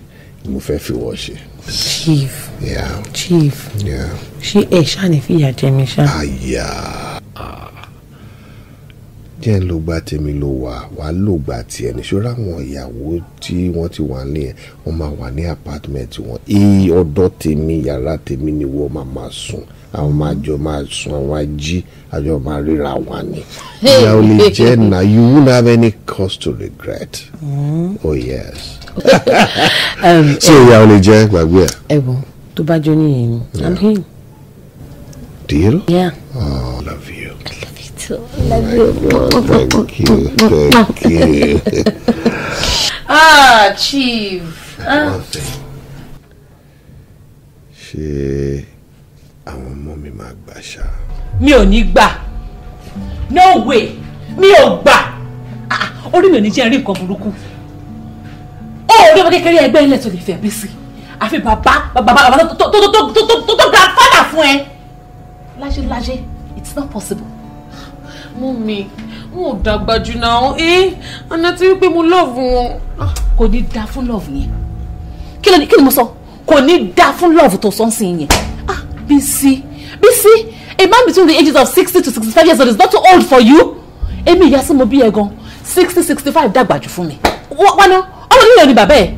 mo fẹ́ fi wọ́n ṣe. Chief. Yeah. Chief. Yeah. Ṣé ẹ ṣáà ní fìyà jẹ mi ṣá? Jẹ́ ń ló gba tèmi ló wà ló gba tiẹ̀ ní ṣọ́ra àwọn ìyàwó tí wọ́n ti wà ní ẹ̀ wọ́n máa wà ní apartment wọn. Ọ̀dọ̀ tèmi yàrá tèmi ni wọ́n máa sùn. Àwọn máa jọ máa sùn àwọn ají àjọ máa ríra wa ni. Ìyá ò lè jẹ́ na you won't have any cause to regret. Oh yes. So ìyá ò lè jẹ́ gbàgbé ẹ̀. Ẹ̀wọ̀n tó bá jó nìyẹn ni. I'm here. Deal? Yeah. Oh, I love you. I love you too. I love you. Thank you. Chief. One thing. Ṣé àwọn ọmọ mi máa gbà ṣá? Mi ò ní gbà. No way. Mi ò gbà. Orí mi ò ní jẹ́ rí nǹkan burúkú. Orí ọmọ kékeré ẹgbẹ́ ilẹ̀ tó lè fẹ́ bí sí. Àfi bàbá tó ga fádà fún ẹ. Láṣẹ, it's not possible. Mummy, mo dàgbà jù náà. Àná tí wípé mo love wọn. Kò ní dá fún love yẹn. Kí ni mo sọ? Kò ní dá fún love tó sọ sí yẹn. Bísí, a man between the ages of 60 to 65 years old is not too old for you. Èmi ìyá sí mo bí ẹ gan 60-65 dàgbà jù fún mi. Wọ́n ná ọmọ nílò ni bàbá ẹ̀.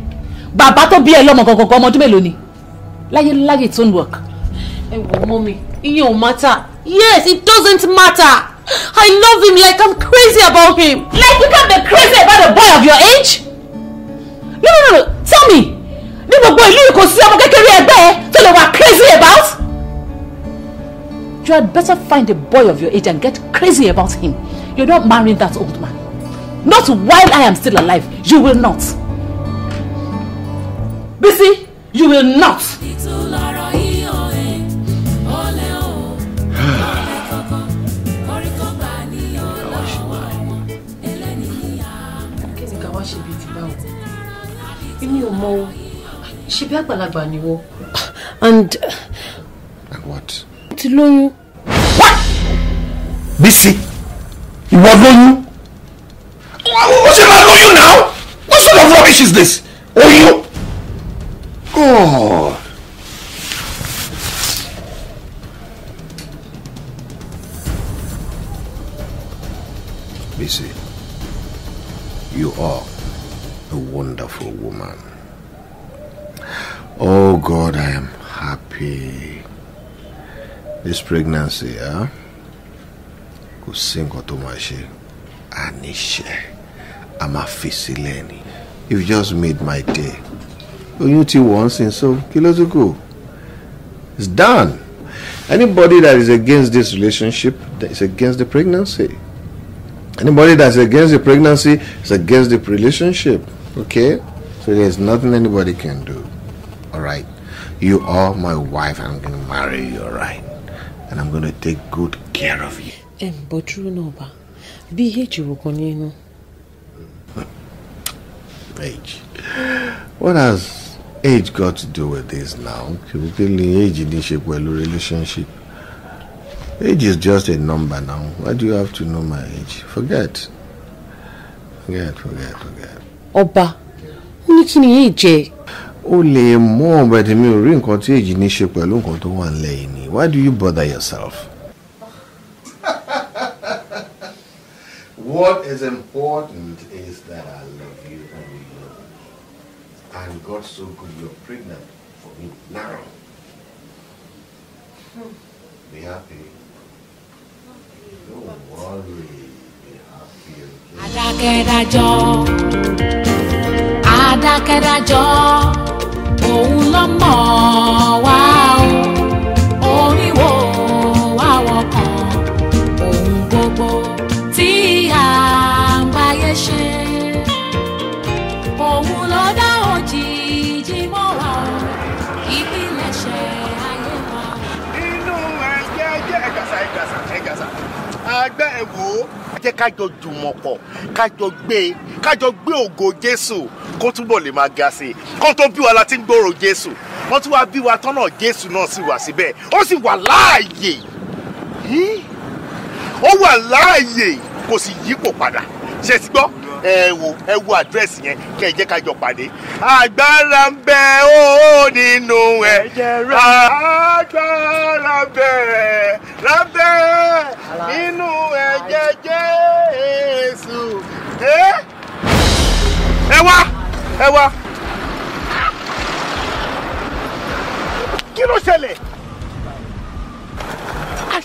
Bàbá tó bí ẹ lọ́mọ gangan ọmọ ọdún mélòó ni? Láyé it won't work. Ẹ wò mọ́mí, ìyẹn ò matter. Yes, it doesn't matter. I love him like I'm crazy about him. Like you can't be crazy about a boy of your age? No. Tell me. Ní gbogbo ìlú kò sí ọmọ kékeré ẹgbẹ́ ẹ tó lè wà crazy about? You had better find a boy of your age and get crazy about him. You're not marrying that old man. Not while I am still alive. You will not. Bísí, you will not. Èmi ò mọ̀ o. Ṣé bí àgbàlagbà ni wọ́n? And what? Ti lóyún. What? Bísí, ìwọ lóyún? What's about lóyún now? What sort of rubbish is this? Oyún? God. Bísí, you are a wonderful woman. Oh God, I am happy. This pregnancy, kò sí nǹkan tó máa ṣe. Àníṣe, a máa fi sílẹ̀ ni. You just made my day. Oyún ti wọ́n sin so kí ló tún kù? It's done. Anybody that is against this relationship is against the pregnancy. Anybody that's against the pregnancy is against the relationship. Okay? So there's nothing anybody can do. Alright? You are my wife and I'm going to marry you, alright? And I'm going to take good care of you. But true no ba. Bí age wo kan ni inú. Age. What has age got to do with this now? Age in this relationship. Age is just a number now. Why do you have to know my age? Forget. Ọba, ó ní kí ni yìí jẹ. o lè mọ ọ̀bẹ̀dẹ̀ mi ò rí nǹkan tí èjì ní ṣe pẹ̀lú nǹkan tó wà nílẹ̀ yìí ni. Why do you bother yourself? What is important is that I love you and you love me. And God so good you're pregnant for me now. Be happy. Don't worry. Be happy. Adákẹ́dájọ́, adákẹ́dájọ́, òun ló mọ̀ wá o, oríwo wá wọkàn, ohun gbogbo tí à ń báyé ṣe, òun ló dá òjìji mọ́ wa o, ìpilẹ̀ṣẹ̀ ayé wa. Inú ẹgbẹ́ ẹ̀gàsà. Àgbẹ̀ ẹ̀wò jẹ́ kájọ jùmọ̀ pọ̀, kájọ gbé ògo Jésù kó túbọ̀ lè máa ga sí i. Kó tó bí wa la ti ń gbòòrò Jésù. Wọ́n tún wá bí wa tọ́nà Jésù náà sì wà síbẹ̀. Ó sì wà láàyè. Ó wà láàyè kò sì yípo padà. Ṣé ti gbọ́? Ẹ wo àdírẹ́sì yẹn kẹ́ ẹ jẹ́ kájọ pàdé. Agbára ń bẹ ó nínú ẹ̀jẹ̀ rẹ̀. Agbára ń bẹ nínú ẹ̀jẹ̀ Jésù. Ẹ wá. Kí ló ṣẹlẹ̀?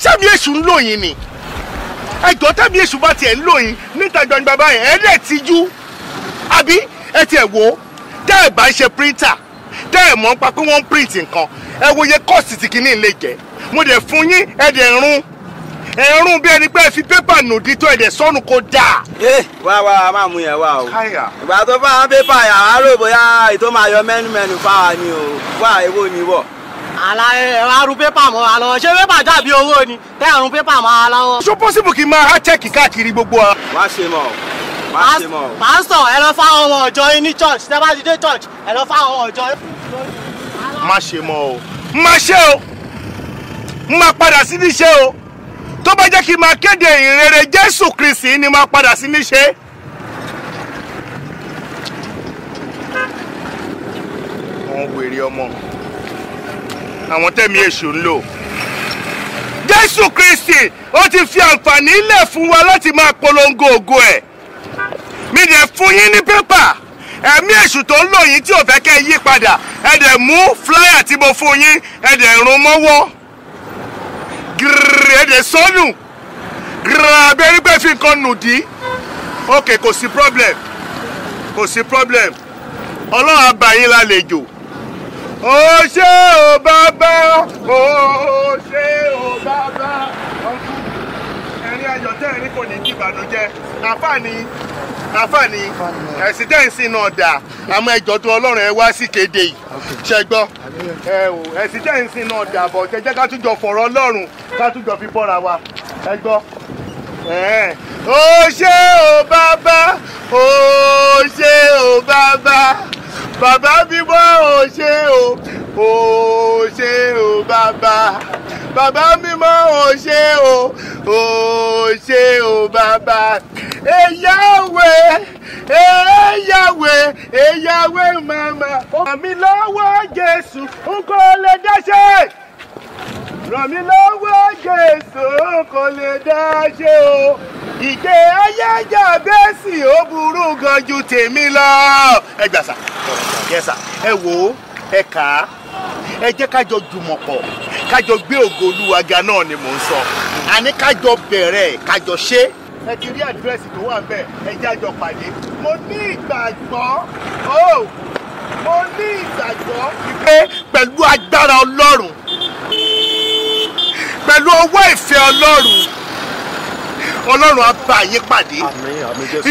Ṣé mi èṣù ń lò yín ni? Ẹjọ́ tẹ́bí èṣù bá tiẹ̀ ń lò yín níta gbangba báyẹn ẹ lè tijú àbí ẹ tiẹ̀ wò ó tẹ́ ẹ bá ń ṣe píríntà tẹ́ ẹ mọ̀ ń pa pé wọ́n ń print nǹkan ẹ wo iye kọ́ọ̀sì tí kìíní lè jẹ́ mo dẹ̀ fún yín ẹ dẹ̀ rún bí ẹni pé ẹ fi pépà nòdì tó ẹ dẹ̀ sọ́nù kó dáa. wá máa mú yẹn wá o ìgbà tó fáwọn pépà yàrá rò bóyá ètò máa yọ mẹ́nu fáwa ni o wá èwo ni wọ̀. àlàyé arun pépà mọ́ wa lọ́wọ́ ṣé pépà dàbí owó ni tẹ́ àrùn pépà mọ́ wa lọ́wọ́. ṣó pọ́sibù kí n máa háchẹ́ẹ̀kì káàkiri gbogbo wa. má ṣe mọ̀. pásítọ̀ ẹ lọ fáwọn ọmọ ọ̀jọ́ yín ní church tẹ́ bá ti dé church ẹ lọ fáwọn ọmọ ọ̀jọ́. má ṣe mọ́ o má ṣe o má padà sí níṣẹ́ o tó bá jẹ́ kí n máa kéde ìrere Jésù Kristi ni máa padà sí níṣẹ́. àwọn wèrè ọmọ àwọn tẹ́mi èṣù ń lò. Jésù Kristi ó ti fi àǹfààní lẹ̀ fún wa láti máa polongo ògo ẹ̀. Mi dẹ̀ fún yín ní pépà ẹ̀mí èṣù tó ń lò yín tí ò fẹ́ kẹ́ yí padà ẹ dẹ̀ mú flyer tí mo fún yín ẹ dẹ̀ rún mọ́wọ́ ẹ dẹ̀ sọ́nù abẹ́rí pé fi nǹkan nù dí. Ok kò sí problem Ọlọ́run á bá yín lálejò. Ó ṣé o bàbá ó ṣé o bàbá ẹ̀rín ayọ̀ tẹ́ ẹ̀rín kò ní kí ìbànújẹ́ àfààní ẹ̀sìn tẹ́ǹsì náà dà àmọ́ ẹjọ́ tó Ọlọ́run ẹ wá sí kéde yìí ṣe gbọ́ ẹ̀sìn tẹ́ǹsì náà dà bọ̀ jẹ́jẹ́ ká tún jọ fọ̀rọ̀ Ọlọ́run ká tún jọ fi bọ́ra wa ẹ gbọ́. Ó ṣé o bàbá ó ṣé o bàbá bíbọ́ ó ṣé o bàbá mímọ́ ó ṣé o bàbá Yahweh mama ràn mí lọ́wọ́ Jésù n kò lè dáṣẹ́ ràn mí lọ́wọ́ Jésù n kò lè dáṣẹ́ o ìgbé ayé Jábésì ó burú gan ju tèmi lọ. ẹ gbàsà yẹsà ẹ wò ó ẹ kà á ẹ jẹ́ kájọ jùmọ̀ pọ̀ kájọ gbé ògo Olúwa ga náà ni mò ń sọ àní kájọ bẹ̀rẹ̀ kájọ ṣe. ẹ ti rí àdírẹ́sì tó wà bẹ́ẹ̀ ẹ jẹ́ àjọ pàdé. mo ní ìgbàgbọ́ pé pẹ̀lú agbára Ọlọ́run pẹ̀lú ọwọ́ ìfẹ́ Ọlọ́run á bá yín pàdé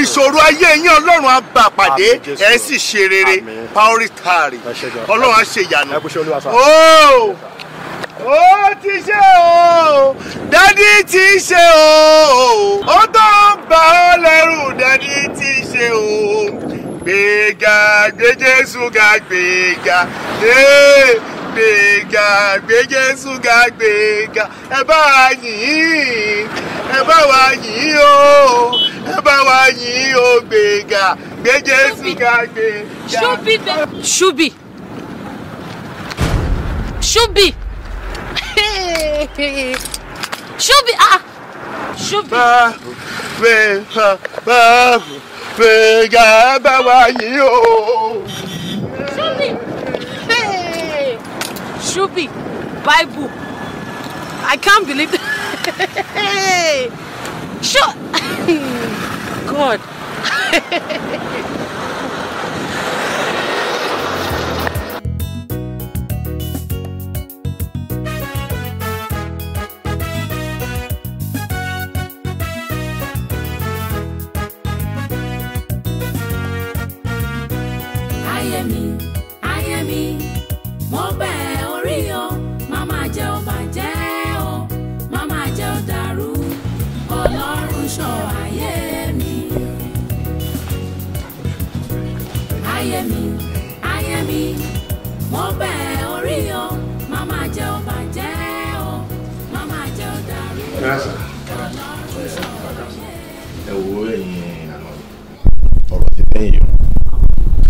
ìṣòro ayé yín Ọlọ́run á bá pàdé ẹ sì ṣe rere pàórítàrí Ọlọ́run á ṣe ìyanu. Ó ti ṣe o dádì ti ṣe o ó tó ń bà ọ́ lẹ́rù dádì ti ṣe o gbéga gbé Jésù ga gbéga gbé Jésù ga gbéga ẹ bá wa yìn o gbéga gbé Jésù ká gbé. Shubi baby. Shubi. Shubi. Shubi Shubi. Gbẹ̀gà bá wa yìí o. Shubi. Shubi. Bible. I can't believe it. Sure. God. Ayemi, mo bẹ̀ orí o, mama jẹ́ ó bàjẹ́ o, mama jẹ́ ó dàrú, Ọlọ́run ṣọ́ ayé mi. Ayemi, mo bẹ̀ orí o, mama jẹ́ ó bàjẹ́ o, mama jẹ́ ó dàrú, Ọlọ́run ṣọ́ ayé mi. Ẹ wo ẹ̀yin àná ọ̀rọ̀ ti bẹ́yìn yọ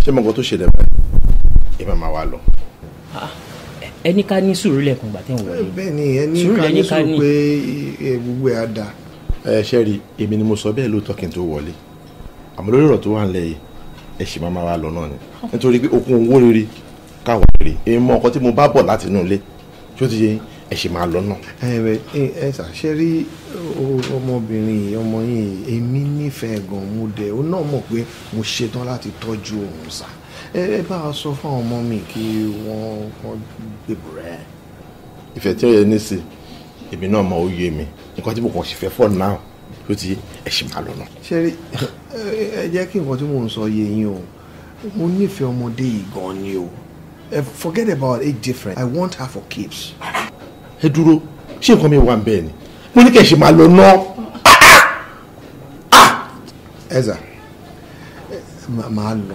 ṣé mo nǹkan tó ṣẹlẹ̀ báyìí ìbá máa wá lọ. ẹni ká ní sùúrù lẹ́kùn gbà tẹ́ ń wọlé. bẹ́ẹ̀ ni ẹni ká ní sùúrù pé gbogbo ẹ̀ á da. ẹ ṣe rí èmi ni mo sọ bẹ́ẹ̀ lóòótọ́ kí n tó wọlé àmọ́ lórí ọ̀rọ̀ tó wà nílẹ̀ yìí ẹ ṣì máa wá lọ náà ni nítorí pé okun owó rere káwọ̀ rere èmi mọ ọkọ tí mo bá bọ̀ láti inú ilé tí ó ti yẹ ẹ ṣì máa lọ náà. ẹ ṣàṣẹ rí ọmọbìnrin ọmọ yìí èmi nífẹ̀ẹ́ gan mo dẹ̀ ó náà mọ̀ pé mo ṣetán láti tọ́jú òun sá ẹ bá a sọ fún àwọn ọmọ mi kí wọ́n gbèbò rẹ̀. ìfẹ́ tí ó yẹ ní sí èmi náà mọ òye mi nǹkan tí mo kàn sì fẹ́ fọ́ náà ló ti ẹ ṣì máa lọ náà. ṣe rí ẹ jẹ́ kí nǹkan tí mò ń sọ yé yín o mo nífẹ̀ẹ́ ọmọdé yìí gan ni o forget about age difference I want her for keeps. ẹ dúró ṣé nǹkan mi wà ń bẹ́ẹ̀ ni mo ní kẹ́ ẹ ṣì máa lọ náà. ẹ̀sà máa lọ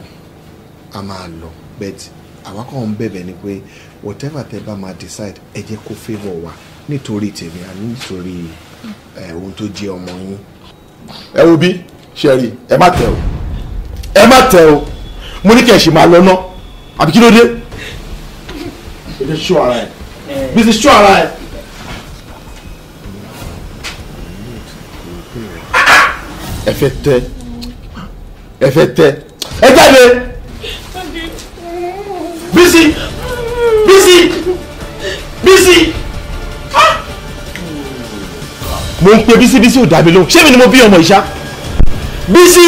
a máa lọ but àwa kàn ń bẹ̀bẹ̀ ni pé whatever tẹ́ bá máa decide ẹ jẹ́ kó favour wa nítorí tèmi àní nítorí ohun tó jẹ́ ọmọ yín. ẹ wo bí ṣẹ́rí ẹ má tẹ̀ o mo ní kẹ́ ẹ ṣì máa lọ náà àbí kí ló dé. ẹ ṣọ́ ara ẹ bí ti ṣọ́ ara ẹ. ẹ fẹ́ tẹ́ ẹ jáde Bísí mo ń pe Bísí ò dá mi lóhùn ṣé mi ni mo bí ọmọ ìṣá Bísí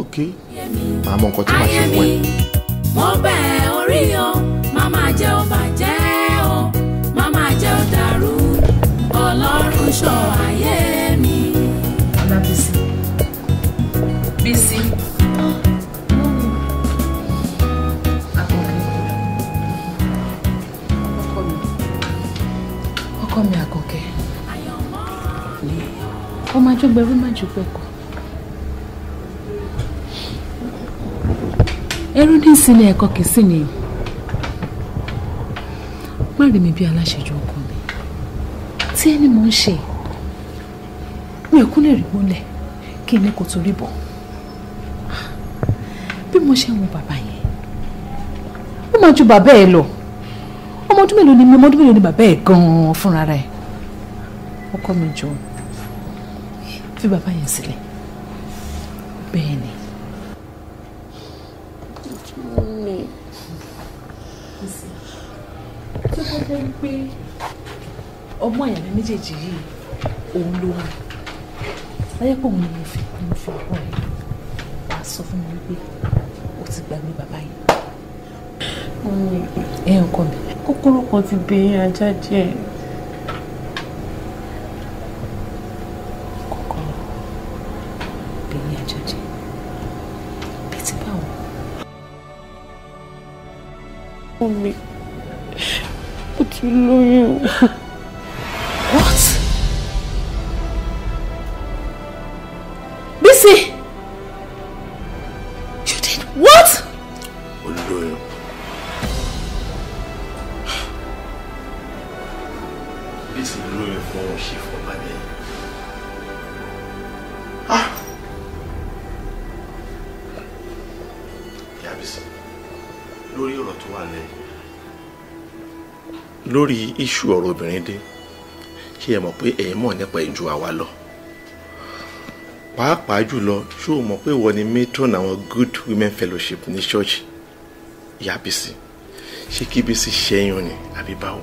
ok màá mọ nǹkan tí màá ṣe wọ ẹ. mo bẹ̀ orí o màmá jẹ́ ó bàjẹ́ o màmá jẹ́ ó dàrú Ọlọ́run ṣọ́ ayé mi. Ọlá Bísí. Ọkọ mi Àkànkẹ́. Ọmọ ajógbẹrú má jù pẹ́kọ̀. Ẹrú ní ìsinmi ẹ̀kọ́ kìí sí ni. Má rí mi bí aláṣẹjù ọkọ mi. Tí ẹni mò ń ṣe, mi ò kún lè rí múlẹ̀ kí ní kò torí bọ̀. Bí mo ṣe ń wo bàbá yẹn, ó máa ju bàbá ẹ lọ. Ọmọ ọdún mélòó ni bàbá ẹ gan-an fúnra rẹ̀. Ọkọ mi jọ fi bàbá yẹn sílẹ̀. Bẹ́ẹ̀ ni. Tí wọ́n jẹ́ pé ọmọ àyàmí méjèèjì yìí òun ló wà. Láyépọ̀ òun ni mo fi ọkọ rẹ̀ wá sọ fún mi wípé ó ti gbàgbé bàbá yìí. Ọkọ mi. Kòkòrò kan ti bẹ̀yìn ajá jẹ́. Kòkòrò bẹ̀yìn ajá jẹ́. Bí ti báwo? Omi, ó ti lóyún. What? Bísí! You did what? Olóyún. Bísí lóyún fún òṣì fún bàbá yẹn. wà lẹ́yìn lórí iṣu ọ̀rọ̀ obìnrin dé ṣé ẹ mọ̀ pé ẹ̀ mọ̀ nípa ìjù àwa lọ pàápàá jùlọ ṣé o mọ̀ pé ìwọ ni matron àwọn good women fellowship ní ṣọ́ọ̀ṣì ìyá Bísí ṣé kí Bísí ṣẹ́yún ni àbí báwo.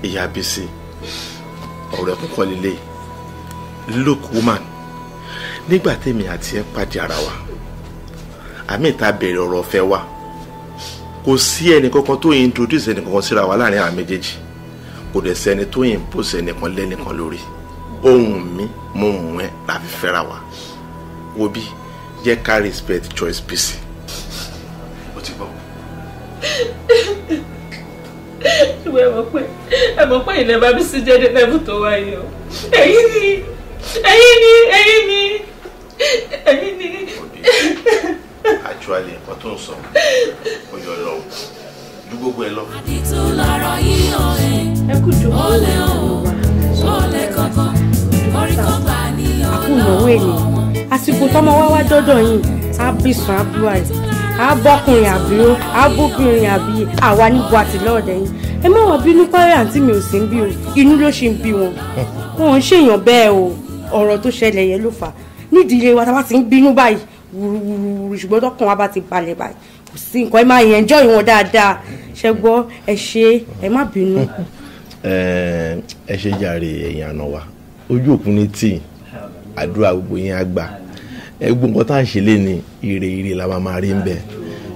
ìyá Bísí ọ̀rọ̀ ẹ̀kún kọ́ lélẹ̀ look woman nígbà tèmi àti ẹ pàdé ara wa àmì ìta bẹ̀rẹ̀ ọ̀rọ̀ ọ̀fẹ́ wa kò sí ẹnì kankan tó introduce ẹnì kankan síra wa láàrin àwọn méjèèjì kò dẹ̀ sẹ́ni tó impose ẹnìkan lẹ́nìkan lórí ohun mi mo hùn ẹ́ la fi fẹ́ra wa wo bí jẹ́ ká respect choice Bísí o ti gbọ́. ìwé ẹ mọ̀ pé ilẹ̀ bá Bísí jẹ́ dé level tó wáyé o ẹ̀yin ni. actually nǹkan tó ń sọ ó yọ lọ ju gbogbo ẹ lọ. àdìtú lọ̀rọ̀ yìí o ẹ kú jù ó lé kankan koríko gbà ní àkúnnáwó ènìyàn àsìkò tọmọ wá dọdọ yìí á bìsàn á bú àìsàn á bọkùnrin àbúrò á bóbìnrin àbí àwa níbo àti lọ́ọ̀dẹ̀ yìí ẹ má wọ́n bínú pẹ́rẹ́ àǹtí mi ò sí ń bí o inú ló ṣe ń bí wọn wọn ò ṣèyàn bẹ́ẹ̀ o ọ̀rọ̀ tó ṣẹlẹ̀ yẹn ló fà nídìílé wa tá a bá ti ń bínú báyìí wùrùwùrù ṣùgbọ́n tọkàn wa bá ti balẹ̀ báyìí kò sí nǹkan ẹ máa yẹn enjoy wọn dáadáa ṣe gbọ́ ẹ ṣe ẹ má bínú. ẹ ṣe jàre ẹ̀yin àna wa ojú òkun ní tíì àdúrà gbogbo yín á gbà ẹgbọn nǹkan tá à ń ṣe lé ní ire la máa rí ń bẹ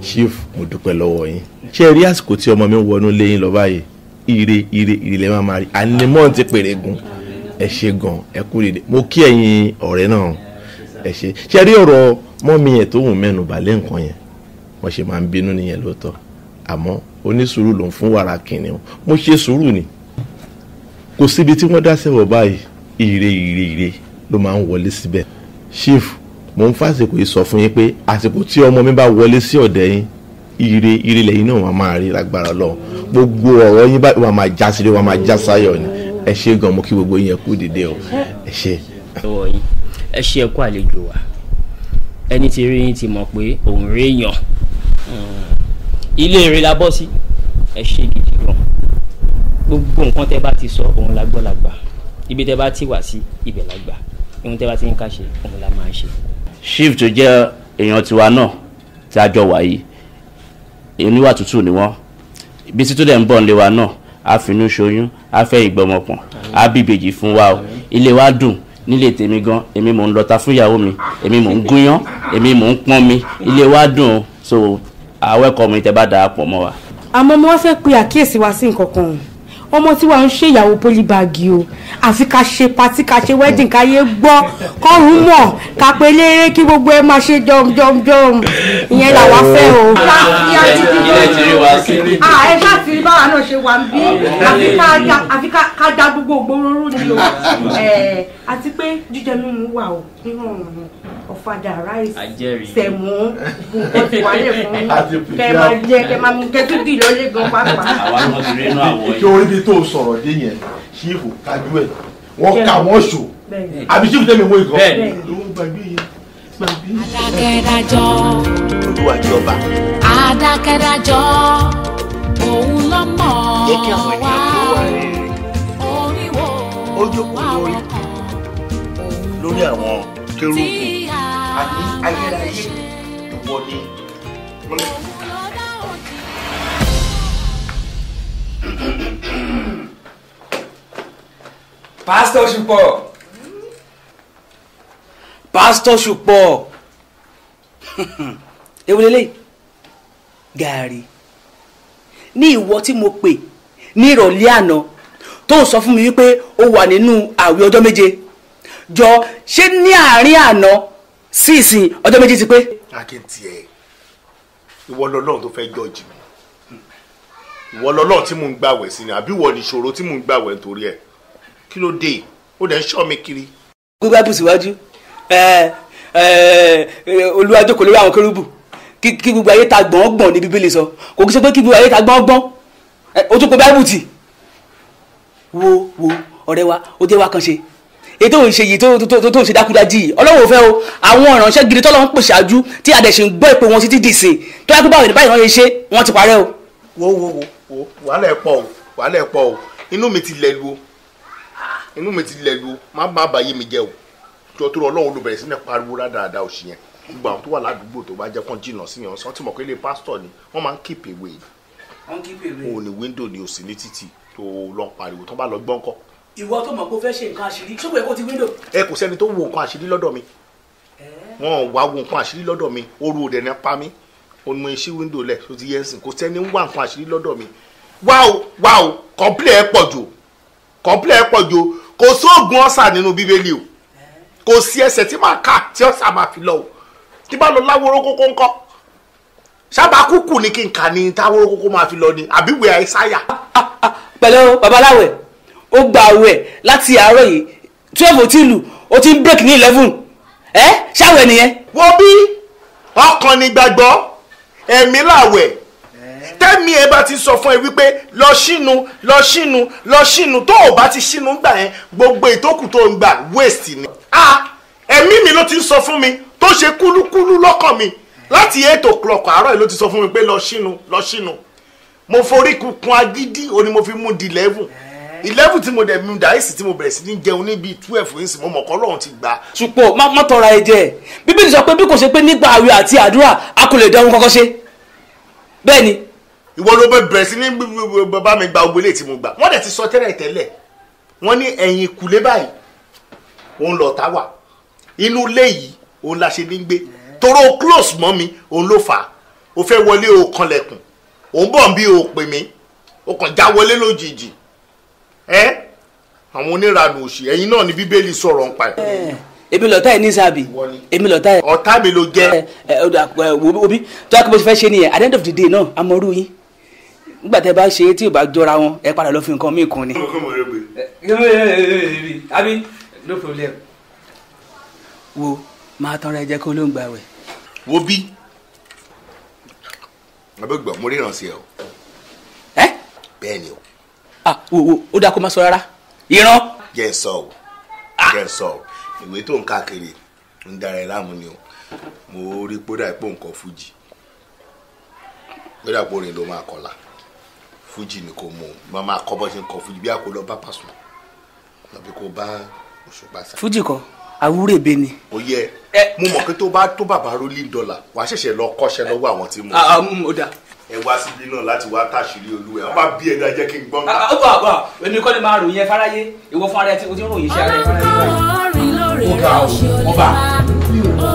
chief mo dúpẹ́ lọ́wọ́ yín ṣé ẹ rí àsìkò tí ọmọ mi ń wọnú lẹ́yìn lọ báyìí ire lẹ máa rí ànímọ́ ti pèrè gun ẹ ṣe gan ẹ kú rèé mo kí ẹ̀yin ọ̀rẹ́ náà ẹ ṣe ṣe rí ọ̀rọ̀ mọ́mí yẹn tó hùn mẹ́nu balẹ̀ nǹkan yẹn wọ́n ṣe máa ń bínú nìyẹn lóòótọ́ àmọ́ onísùúrù ló ń fún wàrà kìnìún mo ṣe sùúrù ni kò síbi tí wọ́n dá sẹ́wọ̀ báyìí ire ló máa ń wọlé síbẹ̀ chief mo ń fàsìkò yìí sọ fún yín pé àsìkò tí ọmọ mi bá wọlé sí ọ̀dẹ̀ yín ire lẹ́yìn náà wọ́n máa rí lágbára lọ gbogbo ọ̀rọ̀ yín bá wọ́n máa já sílé wọ́n máa já sáyọ̀ ni ẹ ṣe gan mo kí gbogbo yín ẹ kú dìde o ẹ ṣe. ẹ ṣe ẹ kú àlejò wa ẹni tí rí yín ti mọ̀ pé òun rí èèyàn ilé ìrìn la bọ́ sí ẹ ṣe gidi gan gbogbo nǹkan tẹ́ bá ti sọ òun la gbọ́ la gbà ibi tẹ́ bá ti wà sí ibẹ̀ la gbà ohun tẹ́ bá ti ń ká ṣe òun la máa ṣe. chief tó jẹ́ èèyàn tiwa náà tí a jọ wà yìí oníwà tútù ni wọ́n ibi tí tó dẹ̀ ń bọ̀ nílé wa náà a finú ṣoyún a fẹ́ ìgbọ́mọpọ̀n a bí ìbejì fún wa o ilé wa dùn nílé tèmi gan èmi mò ń lọta fún ìyàwó mi èmi mò ń gúnyán èmi mò ń pọ́n mi ilé wa dùn o so àwẹ́kọ̀ mi tẹ́ bá darapọ̀ mọ́ wa. àmọ́ mo wá fẹ́ pe àkíyèsí wa sí nǹkan kan ọmọ tí wàá ń ṣe ìyàwó pólíbàgì o àfi ká ṣe patí ká ṣe wedding ká yé gbọ́ kọ́rùn mọ̀ ká pe eléré kí gbogbo ẹ máa ṣe jọmjọmjọm ìyẹn làwa fẹ́ o. ilé ti rí wa sí. ẹ ṣáà ti rí báwa náà ṣe wà ń bí àfi ká da gbogbo ògbóró ni o àti pé jíjẹ mímu wà o níwọ̀n ọ̀fadà ráìsì sẹ̀mú gbogbo ti wà lè fún kẹ máa jẹ kẹ máa mú kẹtù dì lọ́lé gan pàápàá. àwa náà ti rí inú àwọ̀ yìí. kí orí bí tó sọ̀rọ̀ dé yẹn ṣífù kájú ẹ̀ wọ́n kà wọ́n ṣò àbí ṣífù tẹ́mi mú ikọ̀. adákẹ́dájọ́ olúwa tí ọba. adákẹ́dájọ́ òun ló mọ̀ wá oníwò wá ọkàn lórí àwọn kérúbù àní ayérayé ìwọ ni. Pastor Ṣùpọ̀ ewu lélẹ̀ gàárì ní ìwọ tí mo pè ní ìrọ̀lẹ́ àná tó sọ fún mi wípé ó wà nínú àwẹ̀ ọjọ́ méje jọ ṣé ní àárín àná sí ìsìn ọjọ́ méje ti pé. akéntì ẹ ìwọ lọ́lọ́run tó fẹ́ jọ́ọ̀jì mi ìwọ lọ́lọ́run tí mò ń gbàwẹ̀ sí ni àbí ìwọ ni ìṣòro tí mò ń gbàwẹ̀ nítorí ẹ kí ló dé ó dẹ̀ ń ṣọ́ mi kiri. gbogbo àbùsù síwájú Olúwa jókòó lórí àwọn kérúbù kí gbogbo ayé ta gbọ̀ngbọ̀n ní bíbélì sọ kò kí sọ pé kí gbogbo ayé ta gbọ̀ngbọ̀n ó tún pé báíbù tì wo ọ̀rẹ́ wa ó jẹ́ wa kan ṣe èyí tó ń ṣe yìí tó ń ṣe dákúdájì ọlọ́run ò fẹ́ o àwọn ìránṣẹ́ gidi tọ́lọ́run pèsè àjú tí a dẹ̀ ṣe ń gbọ́ ìpè wọn títí dìsìn tó yẹ kó báwo ni báyìí wọ́n ṣe wọ́n ti parẹ́ o. wo wàhálà ẹ̀ pọ̀ o inú mi ti lẹ́lu o má bàyé mi jẹ́ o tó tó ọlọ́run ló bẹ̀rẹ̀ sí ní pariwo rádaràda òsì yẹn gbogbo àwọn tó wà ládùúgbò tó bá jẹ́ kán jìnnà sí yàn sọ́n tí mọ̀ pé ilé pásítọ̀ ni wọ́n máa ń keep away òun ni window ni òsì ní títì tó lọ pariwo tó bá lọ gbọ́n kọ́. ìwọ tó mọ̀ pé ó fẹ́ ṣe nǹkan àṣírí ṣùgbọ́n èkó ti window. ẹ kò sẹ́ni tó wo nǹkan àṣírí lọ́dọ̀ mi wọ́n wá wo nǹkan àṣírí lọ́dọ̀ mi oru òde ní pa mí òun mo ṣí window lẹ̀ tó ti yẹ ẹ̀sìn kò sẹ́ni ń wá nǹkan àṣírí lọ́dọ̀ mi wá o kọ́ńpìlẹ̀ ẹ̀ pọ̀ jù kò sóògùn ọ̀sà nínú bíbélì o kò sí ẹsẹ̀ tí máa kà tí ọ̀sà máa fi lọ o tí bá lọ láwòrán kókó ńkọ́ sábà kúkú ní kí n kà ní táwòrán kókó máa fi lọ ni àbí ìwé àìsáyà. pẹ̀lú babaláwẹ̀ ó gba àwẹ̀ láti àárọ̀ yìí 12 tí lù ó ti ń break ní 11 ṣáwẹ̀ nìyẹn. wo bí ọkàn ní gbàgbọ́ ẹ̀mí làwẹ̀ tẹ́mi ẹ bá ti sọ fún ẹ wípé lọ ṣínú tó o bá ti ṣínú gbà yẹn gbogbo ìtókù tó ń gbà waste ni. ẹ̀mí mi ló ti ń sọ fún mi tó ṣe kúlúkúlú lọ́kàn mi láti 8 o'clock àárọ̀ yìí ló ti sọ fún mi pé lọ ṣínú mo forí kunkun agídí o ni mo fi mú di 11 tí mo dẹ̀ mú dàísì tí mo bẹ̀rẹ̀ sí ní jẹun níbi 12 yìí sì mo mọ̀ kọ́ lọ́run ti gbà. ṣùpọ̀ má tọra ẹ jẹ bíbélì sọ pé bí kò ṣe pé nígbà àwẹ̀ àti àdúrà a kò lè dẹrun kọ́kọ́ ṣe bẹ́ẹ̀ ni. ìwọ ló bẹ̀rẹ̀ sí ní bá mi gba ogbélé tí mo gbà wọ́n dẹ̀ ti sọ tẹ́lẹ̀ wọ́n ní ẹ̀yìn ìkùlé báyìí òun lọ tá wà inú ilé yìí òun la ṣe ní gbé toró close mọ́ mi òun ló fà á ó fẹ́ wọlé o kanlẹ̀kùn òun bọ̀ bí o pè mí o kàn já wọlé lójijì àwọn oníranù òṣì ẹ̀yin náà ni bíbélì sọ̀rọ̀ ń pa ẹ̀. èmi lọ́tà ẹ̀ ní sábì èmi lọ́tà ẹ̀. ọ̀tá mi ló jẹ́. òbí tó yà kó bó ṣe fẹ́ ṣe nìyẹn at the end of the day náà amọ̀rú yín nígbà tẹ́ bá ṣe tí ò bá jọra wọn ẹ padà lọ fi nǹkan míì kún ni. àbí no problem. wo máa tán ra ẹjẹ kó ló ń gbà wẹ̀. wo bí abẹ́gbọ̀n mo ríran sí ẹ o. bẹ́ẹ̀ ni o. wo ó dáa kó má sọ rárá ìran. jẹ́ sọ o ìwé tó ń káàkiri ń dára ẹ láàmú ni o mo rí pódà ipò nǹkan fújì pódà ipò rìn ló máa kọlà fújì ni kò mú o máa kọ́ bọ́ sí nǹkan fújì bí a kò lọ bá Pasuma tàbí kò bá Òṣùpá sá. fújì kan awúrèbe ni. ó yẹ mo mọ̀ pé tó bá tó bàbá rolling dollar wàá ṣẹ̀ṣẹ̀ lọ kọ́ṣẹ́ lọ́wọ́ àwọn tí mo. ó dáa. ẹ wá síbí náà láti wá táṣìírí olúwẹ̀ ọ bá bí ẹ̀dá jẹ́ kí n gbọ́n ká. èmi kọ́ ni máa ròyìn ẹ fáráyé ìwọ fún ara ẹ tí o ti ń ròyìn iṣẹ́ ara ẹ fáráyé báyìí. ó ga ọ ọba mi ò mọ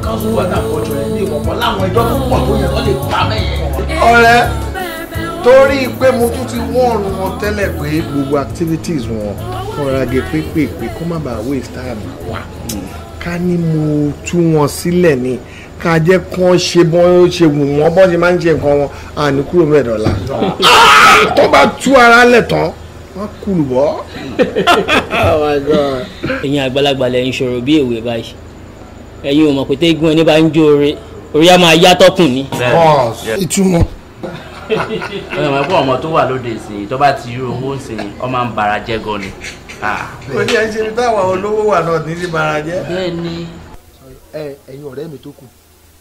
káńsù wà náà kọjọ ẹ ní ìwọ̀npọ̀ láwọn ẹjọ́ tó pọ̀ tó yẹ kó lè pa mẹ́yẹ. ọ̀rẹ́ torí pé mo tún ti wọ́ọ̀rù wọn tẹ́lẹ̀ pé gbogbo activities wọn fọra gé pépèpé kó má bàa waste time wà ká ní mo tú wọn sílẹ̀ ni ká jẹ́ kán ṣe bọ́n ṣe wù wọ́n bọ́n ṣe máa ń ṣe nǹkan wọn àní kúrò mẹ́ẹ̀dọ́là tó bá tú ara lẹ̀ tán wọ́n kúlù bọ́. ẹ̀yin àgbàlagbà lẹ́yìn ṣòro bí èwe báyìí ẹ̀yin ò mọ̀ pé tẹ́gùn ẹni bá ń jó orí á máa yá tọ́kùn ni. ìtumọ̀. ọmọ ẹ̀kọ́ ọmọ tó wà lóde ìsìn tó bá ti rí owó ìsìn ọmọ ń bara jẹ́ gan ni. kò ní ẹ ṣe ní táwọn olówó wà náà ní bara jẹ́. bẹ́ẹ̀ni. ẹ̀yin ọ̀rẹ́ mi tó kù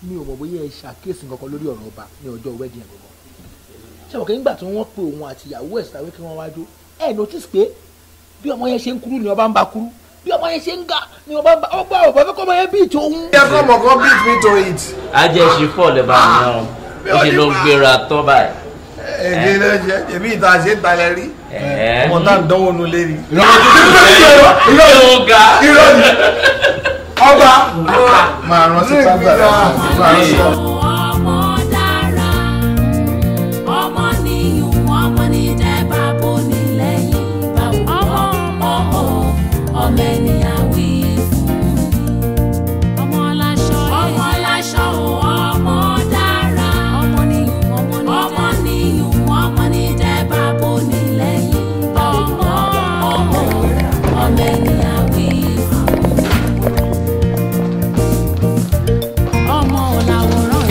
mi ò mọ̀ bóyá ẹ ṣàkíyèsí nǹkan kan lórí ọ̀rọ̀ ọba ní ọjọ́ wedding ẹ̀ gbọ́n. ṣé àwọn kẹ́ńgbà tí wọ́n pe òun àti ìyàwó ẹ̀ sítáwé kí wọ́n wá jó ẹ̀ notice pé bí ọmọ yẹn ṣe ń kúrú ni ọba ń ba kúrú bí ọmọ yẹn ṣe ń ga ni ọba ń ba ọgbà ọba fẹ́ kọ́ ọmọ yẹn beat òun. ẹ kọ́ ọmọ kan beat me to it. ajẹ́sí fọ́ọ̀lù bá mi náà ó ṣe ló gbéra tọ́ báyìí. èdè ló ṣe èmi ìta ṣe ń talẹ̀ rí ọmọ tá à ń dánwò nu lé rí. irọ́ ni ọba máa rán sí tábà rẹ̀. Ọmọ làwòrán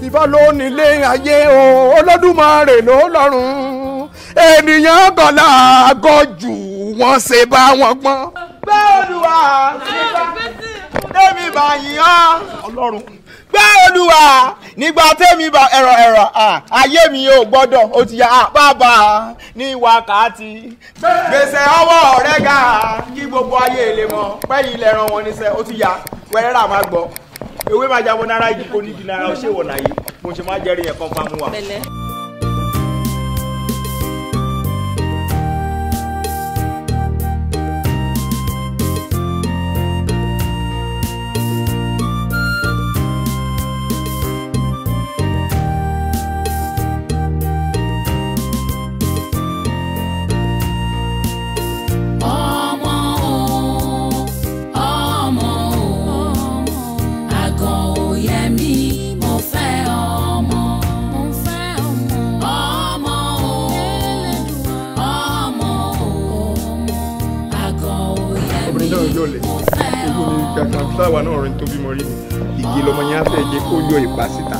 Ifá ló nílé ayé o Olódùmarè ló lọ́run ènìyàn gọ̀lá gọ́jù wọ́n ṣe bá wọn gbọ́n. bẹ́ẹ̀ Olúwa tẹ́mi bá yíyan Ọlọ́run bẹ́ẹ̀ Olúwa nígbà tẹ́mi bá ẹ̀rọ ayé mi ò gbọ́dọ̀ ó ti yá bàbá ní wákàtí gbèsè ọwọ́ rẹ̀ ga kí gbogbo ayé lè mọ̀ pẹ́yì lẹ́ràn wọn níṣẹ́ ó ti yá wẹ́rẹ́ rà má gbọ́ ewé máa jábọ̀ náírà yìí kò ní di náírà ó ṣèwọ̀ náà yìí mo ṣe máa jẹ́rìí yẹn kan fáwọn wa. Táwa náà rẹ̀ tó bímọ rí ni igi lọmọ yẹn á fẹ́ jẹ́ kó yọ ìpá síta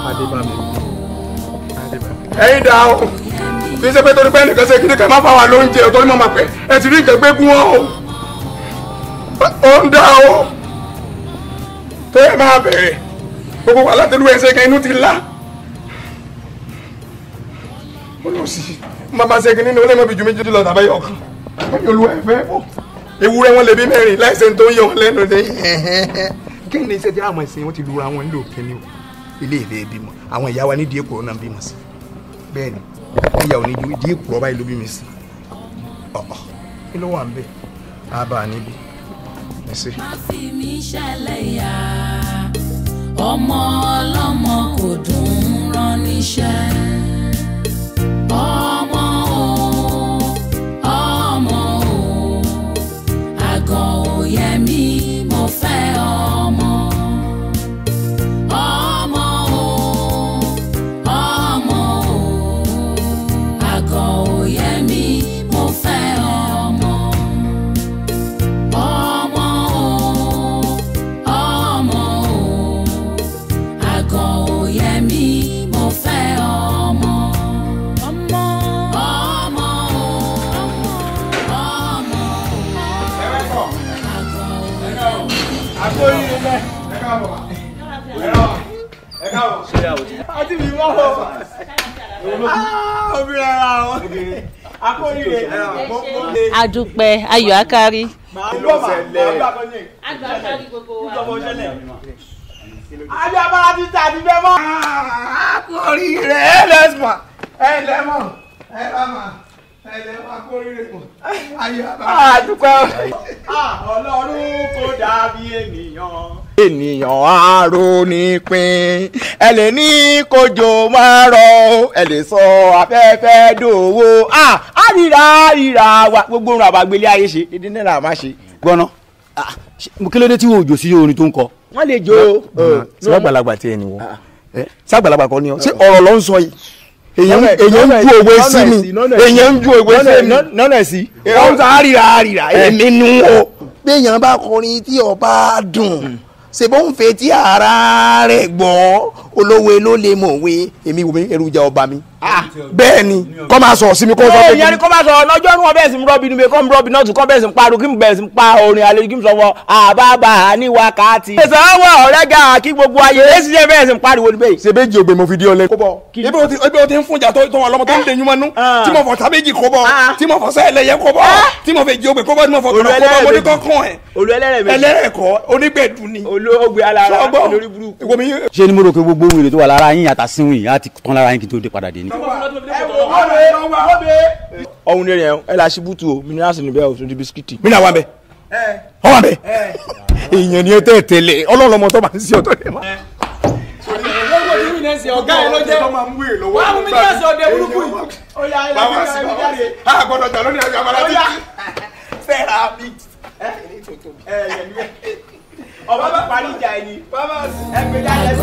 Adébámi. Ẹ̀yin dà o kì í ṣe pé torí pé ẹnìkan ṣe kíni ká má fáwa lóúnjẹ ọ̀tọ̀ ní mọ̀mọ́ pẹ́ ẹ ti rí nǹkan gbé gún wọn o ó ń dà o tó yẹ máa bẹ̀rẹ̀ gbogbo wa látẹ̀lú ẹsẹ̀ kan inú ti là ó lọ sí bàbá ṣe kíni ní olè mọ́ bí ju méjì lọ tàbí ọkàn olúwa ẹ̀ fẹ́ bọ̀ ewúrẹ́ wọn lè bí mẹ́rin láìsẹ̀ tó ń yọ wọn lẹ́nu dé. Kí ni iṣẹ́ tí àwọn ẹ̀sìn wọn ti lura wọn nílò kíni o ilé ìfẹ́ bímọ àwọn ìyá wa nídìí èkó náà bímọ sí bẹ́ẹ̀ ni ìyá ò ní ju ìdí èkó ọba ìlú bímọ sí ọ̀ọ́ kí ló wà ń bẹ̀ á bá a níbi ẹ ṣe. má fi mí ṣẹlẹ̀ yá ọmọ ọlọ́mọ kò dùn ún rán níṣẹ́ ọmọ àgàn òye mi mo fẹ́ ọmọ àgàn òye mi mo fẹ́ ọmọ àgàn òye mi mo fẹ́ ọmọ. Akóyè lẹ ẹ káàbọ̀ ẹ káàbọ̀ àti mi wá lọ obìnrin ara wọn akóyè lẹ. Adúpẹ́ ayọ̀ akárí. Ajá bára ti tà ní bẹ́ẹ̀ mọ́. Akóyè rẹ̀ ẹ lẹ́sùn ẹ lẹ́mọ̀ ẹ lámà ẹ lẹ́mọ̀ akóyè rẹ̀ mọ̀ ayọ̀ akárí. Adúpẹ́ Ọlọ́run kò dàbí ènìyàn. Ènìyàn arónípin ẹ lè ní kójò máa rọ ẹ lè sọ afẹ́fẹ́ dòwó àríra wa gbogbo ohun àbágbélé ayé ṣe dídí náírà má ṣe. gbọ́ná kí ló dé tí wọn ò jò sí orin tó ń kọ. wọ́n lè jó. ṣé àgbàlagbà tí ẹ ní wọ ṣé àgbàlagbà kọ́ ni ọ ṣé ọ̀rọ̀ ló ń sọ yìí èyàn ń ju òwe sí mi èyàn ń ju òwe sí mi nọ́nà sí. wọ́n sọ àríra èmi nu o. béèyàn bá kọrin tí ọba dùn ṣèbó ń fẹ́ tí ara rẹ̀ gbọ́ olówó ló lè mọ̀wé èmi wò mí ẹrù jẹ́ ọba mi. bẹ́ẹ̀ ni kọ́ máa sọ sí mi kó sọ pé. ìyẹn ni kọ́ máa sọ lọ́jọ́ ní wọn bẹ́ẹ̀ sì ń rọ́bì níbi kọ́ ń rọ́bì náà tún kọ́ bẹ́ẹ̀ sì ń pariwo kí n bẹ́ẹ̀ sì ń pa orin àlejò kí n sọ wọ àbábà ní wákàtí. èsì àwọn ọ̀rẹ́ ga kí gbogbo ayé èsì jẹ́ bẹ́ẹ̀ sì ń pariwo níbẹ̀. ṣe méjì ògbé mo fi di ọlẹ. ibi o ti ń fún ìjà tó wọn lọmọ tó ń dẹyìn mọ́nú tí mo fọ tábéjì kó bọ tí mo fọ sẹ́ẹ̀lẹ̀yẹ kó bọ tí mo fẹ jí ògbé kó bọ tí mo fọ tọ̀nà kó bọ mo ní kọ́kọ́ ẹ̀. olú ẹlẹ́rẹ̀kọ́ onígbẹ̀dù ni. olóògbé alára olórí burúkú. ṣé ni mo rò pé gbogbo wèrè tó wà lára yín àtàsínwìn yín á ti tán lára yín kí n tó dé padà dé ni. ọ̀hún ni rẹ̀ ẹ la ṣubútu o minerals ni bẹ́ẹ̀ o tún di bisikíìtì. mi náà wà bẹ́ẹ̀ ọ wà bẹ́ẹ̀ èèyàn ni ẹ tẹ́ tẹ́lẹ̀ ọlọ́run ọmọ tó máa ń sí ọ̀tọ̀ ni. ọ̀gá ẹ̀ ló jẹ́ wọ́n á mú minerals ọ̀dẹ burúkú yìí. ó yà ẹ̀ lọ́wọ́ sí i. a gbọ́dọ̀ jà lónìí àjọ àbálá títí. fẹ́ra mi. ọba bá parí ìjà ẹni. ẹgbẹ́ jáde.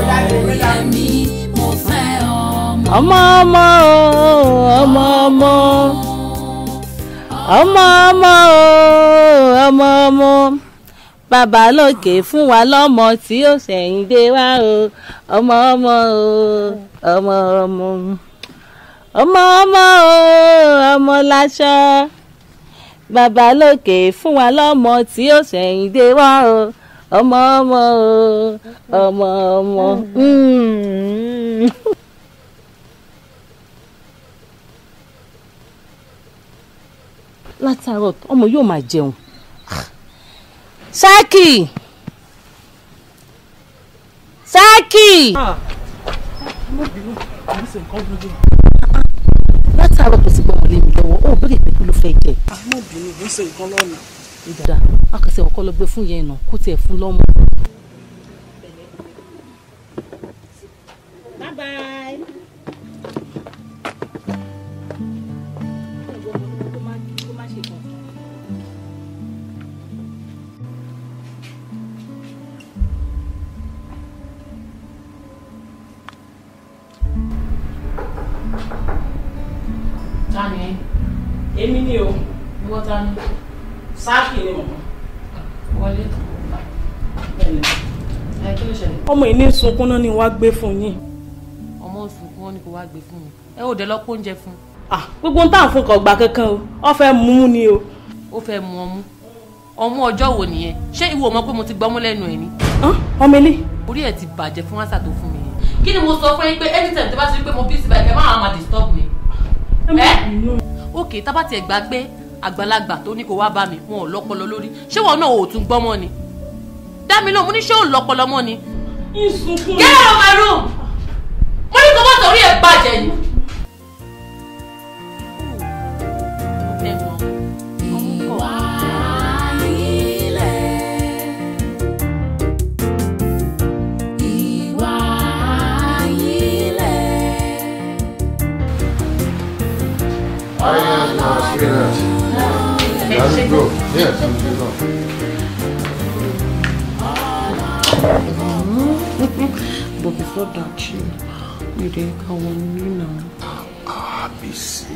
ọmọ ọmọ ọmọ ọmọ ọmọ ọmọ ọmọ ọmọ bàbá lókè fún wa lọ́mọ tí ó ṣẹ̀yìn dé wá o ọmọ ọmọ o ọmọ ọmọ ọmọ ọmọ o ọmọ láṣọ bàbá lókè fún wa lọ́mọ tí ó ṣẹ̀yìn dé wá o ọmọ ọmọ o ọmọ ọmọ. látàárọ̀ ọmọ yóò máa jẹun. Sáàkì Sáàkì. látàárọ̀ tó ti gbọ́ wọlé mi lọ́wọ́ ó bèrè pé kí ló fẹ́ jẹ. àmọ́bìnrin ló ń ṣe nǹkan lọ́nà. ìdá akẹ́sẹ̀ ọkọ lọ gbé fún yẹn náà kó tiẹ̀ fún lọ́mọ. Bye bye. Tani, èmi ni o, ìwọ ta ni? Sáàkì ni mọ̀. Wọlé. Kí ló ṣẹlẹ̀? Ọmọ ìní sunkún náà ni wàá gbé fún yín. Ọmọ sunkún wọn ni kò wá gbé fún mi. Ẹ ò dé lọ kó oúnjẹ fún. Gbogbo ń tà fún kọ̀ gbà kankan o, ó fẹ́ mú ni o. Ó fẹ́ mu ọmú. Ọmú ọjọ́ wo nìyẹn? Ṣé ìwọ mọ̀ pé mo ti gbọ́mú lẹ́nu ẹ̀ ni? Ọmọ ilé. Orí ẹ̀ ti bàjẹ́ fún wáṣà tó fún mi yẹn. Kí ni mo sọ fún yín pé anytime tó bá ti rí pé mo bí sí báyìí, ẹ máa disturb mi. Okay, tá bá tiẹ̀ gbà pé àgbàlagbà tó ní kó wá bá mi wọn ò lọ́pọlọ lórí ṣé wọn náà ò tún gbọ́ mọ́ ni dá mi náà mo ní ṣé ò lọ́pọlọ mọ́ ni. Get out of my room mo ní kó bá torí ẹ̀ bàjẹ́ ni. Let's go. Yes, let's go. But before that, you didn't come on me now. Bísí,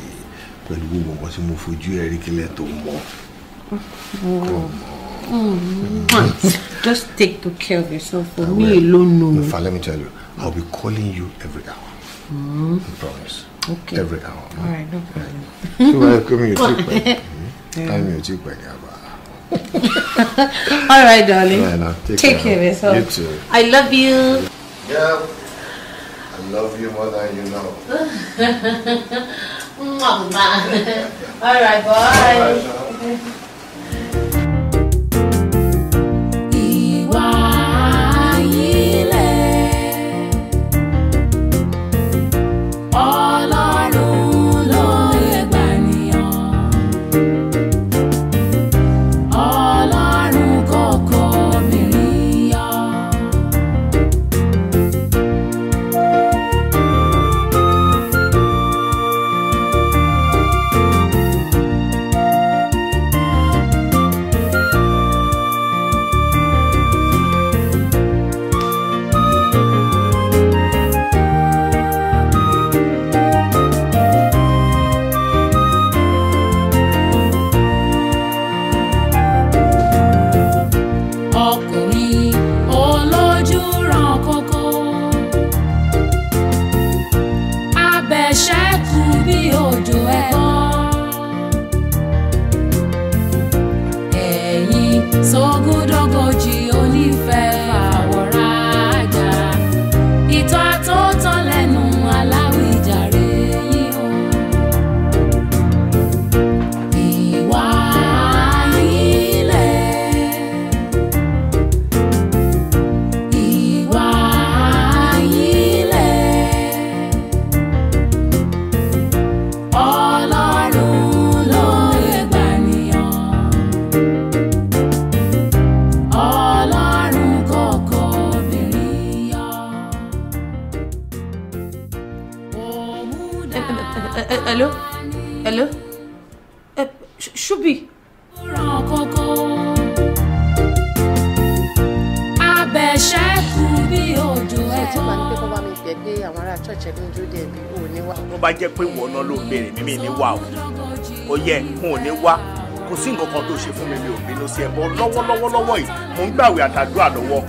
pẹ̀lú gbogbo nǹkan tí mo fojú ẹ rí kílẹ̀ tó mọ́. Just take good care of yourself. For me alone, no. In fact, let me tell you, I'll be calling you every hour. I promise. Okay. Every hour. All right, no problem. So I come here to play. I'm here to play. All right, darling. Right, now, take care of yourself. You too. I love you. Yeah, I love you more than you know. All right, bye. Hello? Hello? Ṣúbì. Abẹ́ṣẹ́kù bí òjò ẹ̀. Tí màá ní pé kó bá mi bẹ̀ pé àwọn ará church ẹ̀dùn dúró dé ẹ̀bí ò ní wá. Tó bá jẹ́ pé ìwọ náà ló béèrè mímí ní wà ó yẹ kó ò ní wá kò kò sí nǹkan kan tó ṣe fún mi mi ò bínú sí ẹ bọ́ lọ́wọ́lọ́wọ́ yìí mo ń gbàwé àtàdúrà lọ́wọ́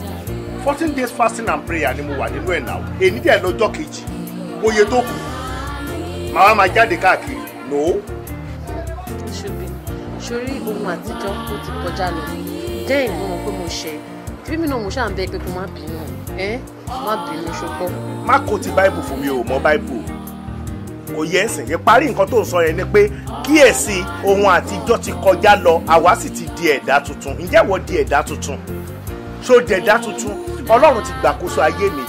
14 days fasting and prayer ni mo wà nínú ẹ̀ náà èyí dẹ̀ lọ́jọ́ kejì oye tó kù màá máa jáde káàkiri no. ṣùgbọ́n sórí ohun àtijọ́ tó ti kọjá lọ jẹ́ ìmọ̀ pé mo ṣe bí mi náà mo ṣáà ń bẹ pé kó má bínú má bínú ṣùgbọ́n. má kó ti báìbù fún mi ò mọ báìbù kò yẹ ẹsìn yẹn parí nǹkan tó ń sọ yẹn ni pé kíyèsí ohun àtijọ́ ti kọjá lọ àwa sì ti di ẹ̀dá tuntun ǹjẹ́ wọ́n di ẹ̀dá tuntun ṣó di ẹ̀dá tuntun ọlọ́run ti gbàkóso ayé mi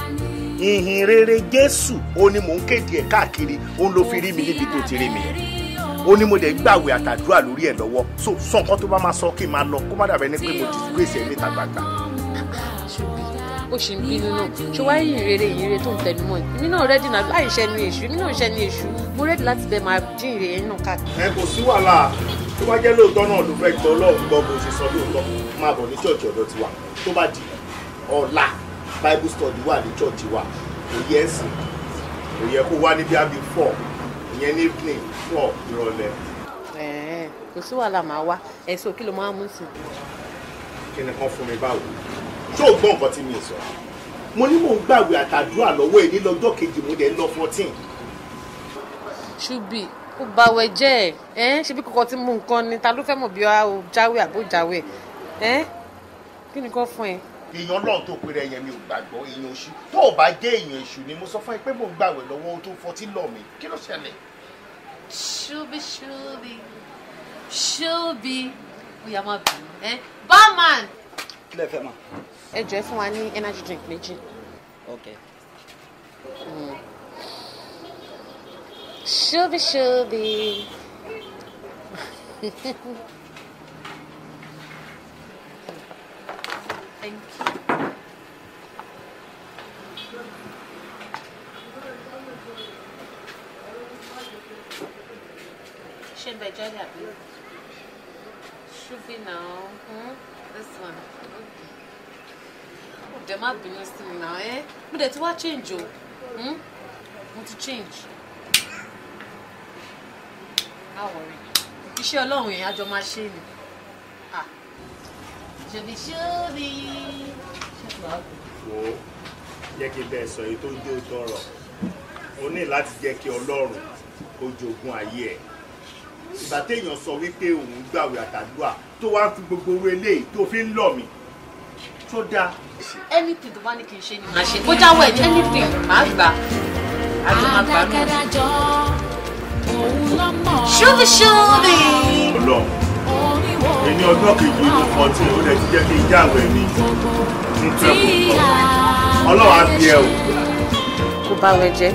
ìhìn rere Jésù ó ní mò ń kéde ẹ̀ káàkiri ó ló fi rí mi níbi tó ti rí mi yẹn ó ní mo dẹ̀ gbàwé àtàdúrà lórí ẹ̀ lọ́wọ́ so nǹkan tó bá máa sọ kí n máa lọ kó má dàbẹ́ ní pé mo disgrace ẹ̀ níta gbangba. ó ṣì ń bínú náà ṣé wáyé ìrere tó ń tẹnu mọ́ èmi náà rẹ́dí náà láì ṣẹ́ ní èṣù èmi náà ṣẹ́ ní èṣù mo rẹ́dí láti bẹ́ẹ̀ máa dín ìrere yẹn náà káàkiri. ẹ kò sí wàhálà tó bá jẹ́ lóòótọ́ náà ló fẹ́ gbọ́ Ọlọ́run gbọ́ bó ṣe sọ lóòótọ́ máa bọ̀ ní ṣọ́ọ̀ṣì ọ̀dọ̀ tiwa tó bá di ọ̀la Bible study wà ní ṣọ́ọ̀ṣì wa kò yẹ ẹ̀sìn kò yẹ kó wá níbi àbí 4 ìyẹn ní evening 4 ìrọ̀lẹ́. kò sí wàhálà máa wá ẹ̀sùn kí ló máa mú sí. kí ni kan fún mi báwo ṣé o gbọ́ nǹkan tí mi sọ mo ní mò ń gbàwé àtàdúrà lọ́wọ́ èyí lọ́jọ́ kejì mo dẹ̀ lọ 14. ṣùbí ó báwẹ̀ jẹ́ ẹ̀ ṣe bí kòkó tí mú nǹkan ni ta ló fẹ́ mọ̀ bí ó jáwé àbó jáwé kí ni kò fún ẹ. èèyàn náà tó pèrè ẹyẹ mi ò gbàgbọ́ èèyàn oṣù tó o bá jẹ́ èèyàn èṣù ni mo sọ fún ẹ pé mò ń gbàwé lọ́wọ́ ohun tó 14 lọ mi kí ló ṣẹlẹ̀. ṣùbí ó yá máa bínú barman. kí lẹ fẹ́ mọ̀. ẹ jọ̀ọ́ fún wa ní energy drink méjì. okay. Shubi. Thank you. Should I join that? Shubi now. This one. Okay. Oh, there might be no still now, But that's what change, oh. Want to change? Má worry. Iṣẹ́ Ọlọ́run yẹn àjọ máa ṣe ni. Ṣòbí. Wo jẹ́ kí bẹ́ẹ̀ sọ èyí tó ń jó tọrọ. O ní láti jẹ́ kí Ọlọ́run kó jogún ayé ẹ̀. Ìgbà téèyàn sọ wípé òun gbàwé àtàdúrà tó wá ń fi gbogbo owó eléyìí tó fi ń lọ̀ mí. Tó dáa. Anything tó bá ní kí n ṣe ni màá ṣe. Bó jáwọ́ ẹ̀ anything màá gbà. Àjọ máa gbà náà. Ṣúbí. Ọlọ́run ẹni ọjọ́ kejì ló 14 ó lè ti jẹ́ kí n jáwé ní fún 12 Ọlọ́run á fi ẹ o. Kò bá wẹ jẹ́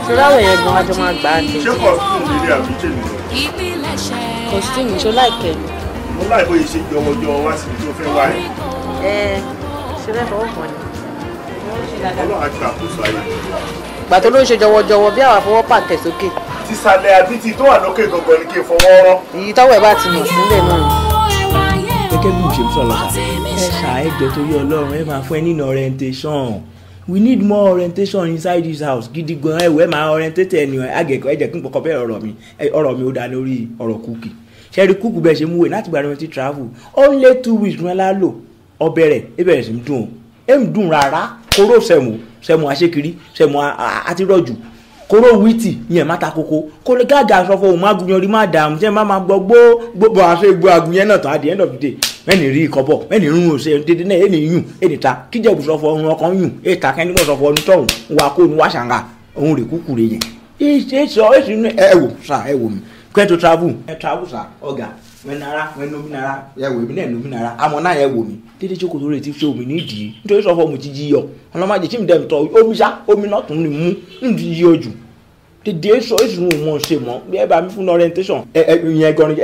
ṣọlá àwẹ̀ yẹn gan wájú máa gbà á ní. ṣé costume nílé àbí tèmi lọ. Costume ṣó láìpẹ́. mo láì bóyá ṣe jọwọ́jọwọ́ wá síbi tó fẹ́ wá ẹ̀. Ṣe fẹ́ fọwọ́ kàn ní. Ọlọ́run á gbàkóso ayé. Ìgbà tó ló ń ṣe jọwọ́jọwọ́ bí àwọn afọwọ́ pàtẹ́ sókè. Tísàlẹ̀ àbí ti tó wà lókè gangan ni kí n fọwọ́ rọ́. Èyí tọ́wọ́ ẹ̀ bá ti mọ̀ sílẹ̀ náà ni. Gẹ́gẹ́ bí mo ṣe ń sọ lọ́sà ẹ ṣàìjọ torí Ọlọ́run ẹ máa fún ẹ nínú orientation we need more orientation inside this house gidi gan ẹ wẹ́ máa orientate ẹni àgẹ̀kọ́ ẹ̀jẹ̀ kí n kọ́kọ́ bẹ́ẹ̀ ọ̀rọ̀ mi ó dá lórí ọ̀rọ̀ kúkì ṣẹ́rí kúkù bẹ́ẹ̀ ṣe mú wẹ̀ láti gbàdúrà ti travel only 2 weeks ní wọ́n lò ọbẹ̀rẹ̀ ẹ bẹ̀rẹ̀ sí ń dùn ẹ ń dùn rárá kóró sẹ̀mù àṣekiri sẹ̀mù àtirọ̀jù kóró wíìtì yẹn má ta koko kó lè gáàgà sọfọ òun má gunyan rí má dààmú ṣe má gbọ́ gbogbo àṣẹ gbọ́ agunyan náà tán at the end of the day mẹ́ni rí ìkọ́bọ̀ mẹ́ni rún òṣè dédé náà ẹni yùn ẹni ta kíjẹ̀bù sọfọ ohun ọkàn yùn èta kẹ́ni mọ̀ sọfọ ọdún tọ̀hún wà kó ní wà ṣàǹgà òun rè kúkú rè yẹn ẹ wò sà ẹ wò mí kẹ́ẹ̀ travel sà ọ̀gá wẹnara wẹnominara ẹ wò mí náà nominara àmọ́ náà ẹ wò mí dédé jókòó tó rè ti ṣe omi nídìí nítorí sọfọ mo ti jí yọ ọlọ́mọdé tí mi dẹ̀ tọ omi náà tún ní mú ń yí ojú dédé sọ èsì mú mọ́ ṣe mọ́ bí ẹ bá mi fún orientation ìyẹn gan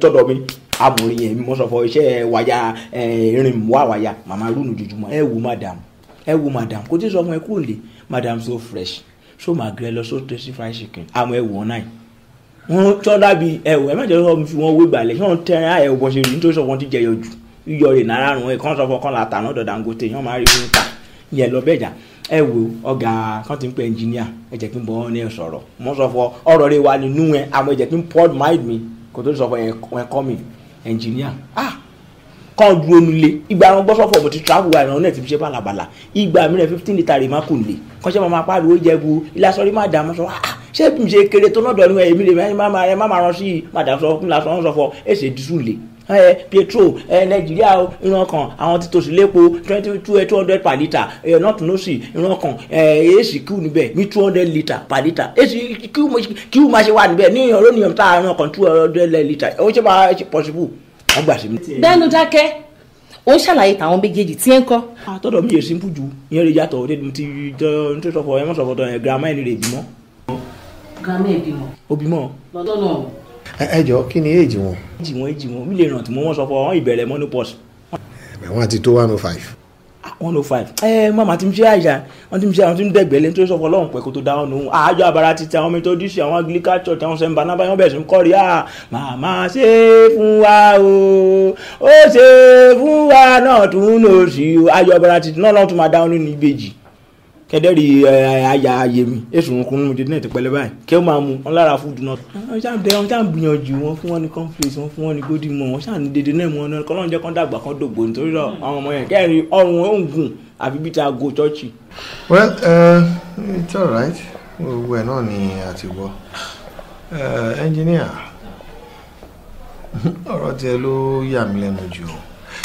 tọ́dọ̀ mi amòrin yẹn mo sọ fọ iṣẹ́ wáyà irin wá wáyà màmá rúnù jùjùmọ́ ẹ wo madam kò tí ì sọ fún ẹ kúrò lè madam so fresh so magrẹ lọ so tasty fried chicken àmọ́ ẹ wò wọn náà wọn tọ́ dàbí ẹ wò ẹ má jẹ́ sọ fi wọn wé gbàlẹ̀ kí wọ́n tẹ́rẹ́ ẹ bọ́ ṣe rí nítorí sọ wọn ti jẹyọ jù yíyọ rẹ̀ náírà rùn ẹ kàn sọ fọ kàn látà náà Dangote yẹn máa rí fún ta yẹn lọ bẹ́ẹ̀ jà ẹ wo ọ̀gá kan ti ń pè ẹnjìníà ẹ jẹ́ kí n bọ́ ọ́ ní sọ̀rọ̀ mo sọ fọ ọ̀rọ̀ rẹ̀ wà nínú ẹ àmọ́ ẹ jẹ́ kí n pour mind mi kò tó sọ fọ ẹ kọ́ mi engineer kàn dúró nílé ìgbà àwọn gbọ́sọ̀fọ̀ mo ti travel wa ìrànwọ́ náà ti fi ṣe bàlàbàlà ìgbà mi rẹ̀ 15 litre rè má kò lè kàn ṣe máa pariwo jẹ́bu ìlàsọ̀rí má dààmú sọ ṣé bí mi ṣe kéré tó lọ́dọ̀ ni èmi rè má máa rán sí madam sọ fún lásán sọ fọ èsè dísù lè petrol nàìjíríà ìran kan àwọn ti tòsí lépo 200 per litre not no sí ìran kan èsì kíw níbẹ̀ ní 200 litre per litre èsì kíw máa ṣe wà níbẹ̀ ní ìyànró nìyàn tá a ìran kan 200 litre ó ṣe máa ṣe possible wọ́n gbà sí mi. dánú dákẹ́ ó ń ṣàlàyé tàwọn méjèèjì tí ẹ ń kọ́. àtọ́dọ̀ mi yẹ simple ju ìyẹn lè yàtọ̀ òde mi ti jọ ní tó sọ̀fọ̀ ẹ̀mọ́ sọ̀fọ̀ tán ẹ̀ girama ẹ̀ ní rè bímọ. girama ẹ̀ bímọ. ó bímọ. lọ́dọ̀ náà. ẹ jọ kí ni èjì wọn. èjì wọn mi lè rántí mo wọ́n sọ fún wọn ìbẹ̀rẹ̀ menopause. wọn àti tó 105. 105 mama ti ń ṣe àìsàn wọn ti ń ṣe àwọn tí ń dẹ̀gbẹ́ lẹ́ni tó sọ fún ọlọ́run pẹ̀ kó tó dáhùn nù àjọ àbára ti tẹ àwọn methodist àwọn anglican church àwọn sẹ́ńbà náà báyọ̀ bẹ̀rẹ̀ sí ń kọ́rí màmá ṣe fún wa o ó ṣe fún wa náà tún lò sí àjọ àbára ti náà lọ́tún máa dáhùn nínú ìbejì kẹ́dẹ́rì àyà ayé mi èsù òkun mi dídí ti pẹ̀lẹ́ báyìí kí ó máa mu wọn lára fúdù náà wọn ṣáà gbìyànjú wọn fún wọn ní conflict wọn fún wọn ní gódì mọ wọn ṣáà ní dédé náà mọ náà kọ́lọ́n jẹ́ kán dàgbà kán dògbò nítorí àwọn ọmọ yẹn kẹrin ọrùn wọn ò gùn àfi bí ti aago chọ́ọ̀chì. well it's alright gbogbo ẹ̀ náà ni a ti gbọ́ engineer ọ̀rọ̀ tiẹ̀ ló yà mí lẹ́nu jù ọ́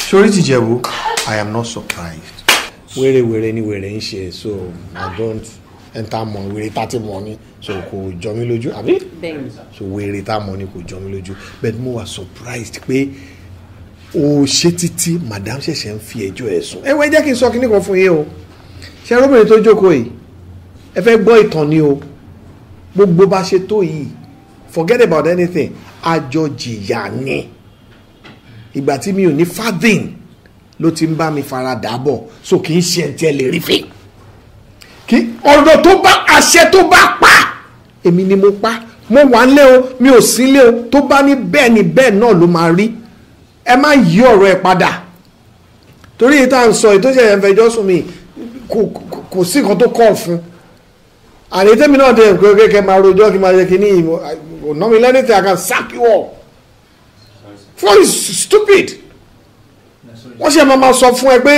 sórí tìjẹ̀bú I am not surprised. wèrè ni wèrè ń ṣe so I don't enter mọ wèrè tá ti mọ ni so kò jọ mí lójú àbí so wèrè tá mọ ni kò jọ mí lójú but mo wà surprised pé o ṣe títí madam ṣẹ̀ṣẹ̀ ń fi ẹjọ́ ẹ̀ sùn ẹ wọ́n jẹ́ kí n sọ kíní kan fún yín o ṣe arúgbìnrin tó jókòó yìí ẹ fẹ́ gbọ́ ìtàn ni o gbogbo bá ṣe tó yìí forget about anything àjọjìyà ni ìgbà tí mi ò ní fathing ló ti ń bá mi fara dàbọ̀ so kì í ṣe ẹ̀ntì ẹ̀ lè rí fi kí ọ̀rọ̀ tó bá àṣẹ tó bá pa èmi ni mo pa mo wà nílé o mi ò sí nílé o tó bá ní bẹ́ẹ̀ ni bẹ́ẹ̀ náà ló máa rí ẹ má yí ọ̀rọ̀ ẹ padà torí ìta ń sọ ètò ìṣẹ̀yẹ̀ fẹjọ́ sùn mi kò sí nǹkan tó kọ́ fún àrètẹ́mi náà dẹ̀ kékeré máa rojọ́ kí máa ṣe kí ní ọ̀nà mi lẹ́nìtì I can sack you all for is stupid wọ́n ṣe máa sọ fún ẹ pé